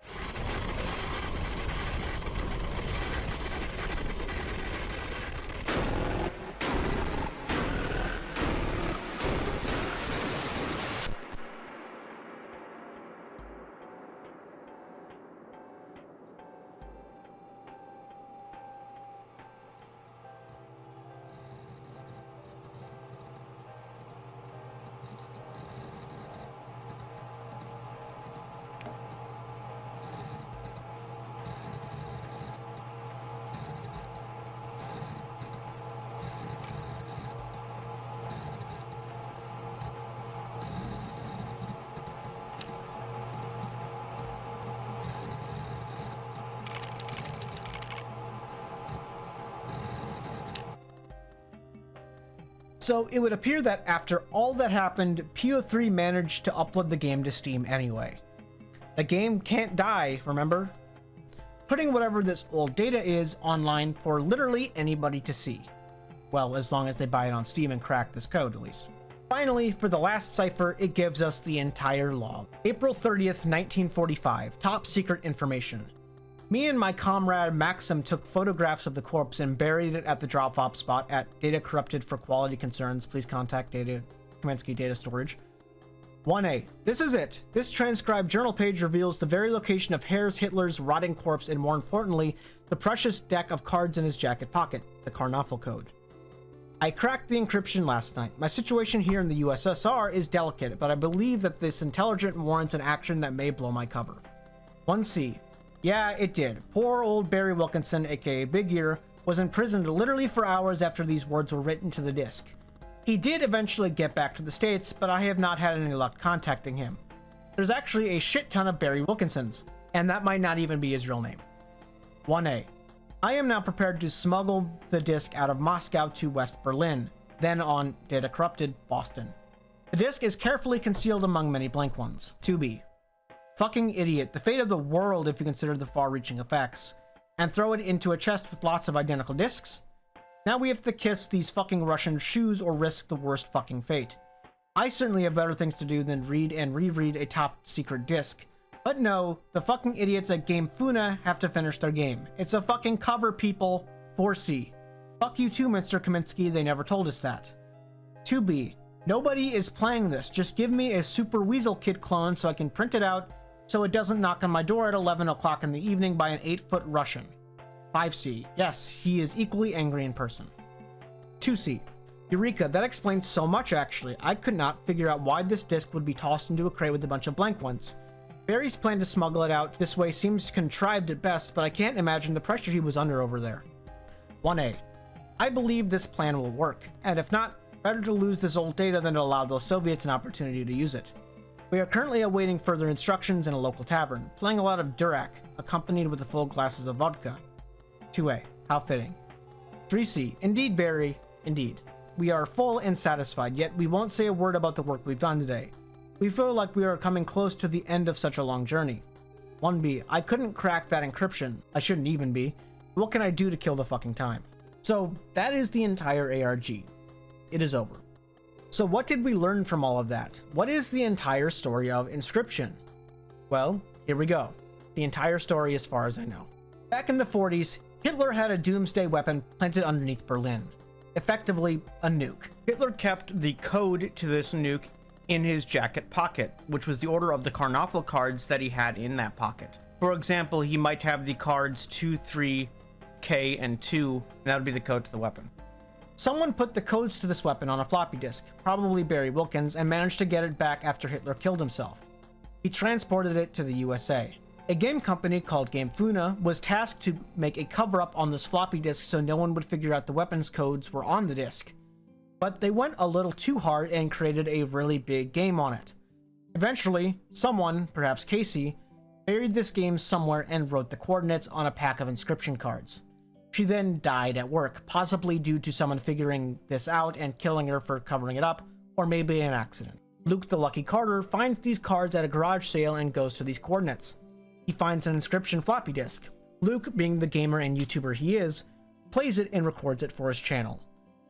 So it would appear that after all that happened, PO3 managed to upload the game to Steam anyway. The game can't die, remember? Putting whatever this old data is online for literally anybody to see. Well, as long as they buy it on Steam and crack this code, at least. Finally, for the last cipher, it gives us the entire log. April 30th, 1945, top secret information. Me and my comrade Maxim took photographs of the corpse and buried it at the drop-off spot at Data Corrupted for Quality Concerns. Please contact Kaminsky Data Storage. 1A. This is it. This transcribed journal page reveals the very location of Herr's Hitler's rotting corpse and, more importantly, the precious deck of cards in his jacket pocket, the Karnoffel code. I cracked the encryption last night. My situation here in the USSR is delicate, but I believe that this intelligence warrants an action that may blow my cover. 1C. Yeah, it did. Poor old Barry Wilkinson, aka Big Ear, was imprisoned literally for hours after these words were written to the disc. He did eventually get back to the States, but I have not had any luck contacting him. There's actually a shit ton of Barry Wilkinsons, and that might not even be his real name. 1A. I am now prepared to smuggle the disc out of Moscow to West Berlin, then on Data Corrupted, Boston. The disc is carefully concealed among many blank ones. 2B. Fucking idiot, the fate of the world if you consider the far-reaching effects. And throw it into a chest with lots of identical discs? Now we have to kiss these fucking Russian shoes or risk the worst fucking fate. I certainly have better things to do than read and reread a top-secret disc. But no, the fucking idiots at Game Funa have to finish their game. It's a fucking cover, people. 4C. Fuck you too, Mr. Kaminsky, they never told us that. 2B. Nobody is playing this. Just give me a Super Weasel Kid clone so I can print it out so it doesn't knock on my door at 11 o'clock in the evening by an 8-foot Russian. 5C. Yes, he is equally angry in person. 2C. Eureka, that explains so much actually. I could not figure out why this disc would be tossed into a crate with a bunch of blank ones. Barry's plan to smuggle it out this way seems contrived at best, but I can't imagine the pressure he was under over there. 1A. I believe this plan will work, and if not, better to lose this old data than to allow the Soviets an opportunity to use it. We are currently awaiting further instructions in a local tavern, playing a lot of Durak, accompanied with a full glasses of vodka. 2A. How fitting. 3C. Indeed, Barry. Indeed. We are full and satisfied, yet we won't say a word about the work we've done today. We feel like we are coming close to the end of such a long journey. 1B. I couldn't crack that encryption. I shouldn't even be. What can I do to kill the fucking time? So, that is the entire ARG. It is over. So what did we learn from all of that? What is the entire story of Inscryption? Well, here we go. The entire story as far as I know. Back in the 40s, Hitler had a doomsday weapon planted underneath Berlin. Effectively, a nuke. Hitler kept the code to this nuke in his jacket pocket, which was the order of the Karnoffel cards that he had in that pocket. For example, he might have the cards 2, 3, K, and 2, and that would be the code to the weapon. Someone put the codes to this weapon on a floppy disk, probably Barry Wilkins, and managed to get it back after Hitler killed himself. He transported it to the USA. A game company called GameFuna was tasked to make a cover-up on this floppy disk so no one would figure out the weapons codes were on the disk. But they went a little too hard and created a really big game on it. Eventually, someone, perhaps Casey, buried this game somewhere and wrote the coordinates on a pack of Inscryption cards. She then died at work, possibly due to someone figuring this out and killing her for covering it up, or maybe an accident. Luke the Lucky Carter finds these cards at a garage sale and goes to these coordinates. He finds an Inscryption floppy disk. Luke, being the gamer and YouTuber he is, plays it and records it for his channel.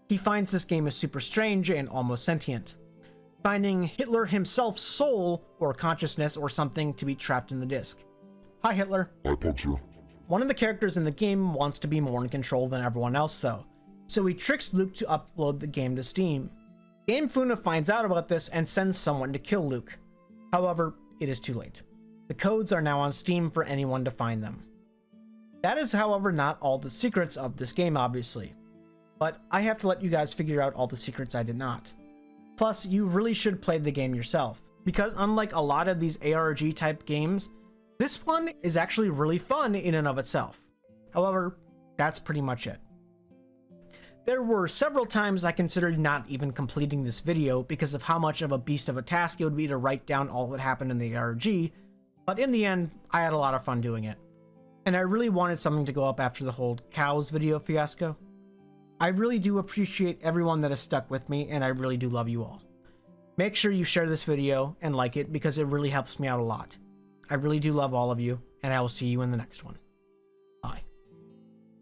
He finds this game is super strange and almost sentient, finding Hitler himself's soul, or consciousness, or something to be trapped in the disk. Hi Hitler. Hi Puncher. One of the characters in the game wants to be more in control than everyone else though, so he tricks Luke to upload the game to Steam. GameFuna finds out about this and sends someone to kill Luke. However, it is too late. The codes are now on Steam for anyone to find them. That is, however, not all the secrets of this game, obviously. But I have to let you guys figure out all the secrets I did not. Plus, you really should play the game yourself, because unlike a lot of these ARG type games, this one is actually really fun in and of itself. However, that's pretty much it. There were several times I considered not even completing this video because of how much of a beast of a task it would be to write down all that happened in the ARG, but in the end, I had a lot of fun doing it. And I really wanted something to go up after the whole cows video fiasco. I really do appreciate everyone that has stuck with me, and I really do love you all. Make sure you share this video and like it because it really helps me out a lot. I really do love all of you, and I will see you in the next one.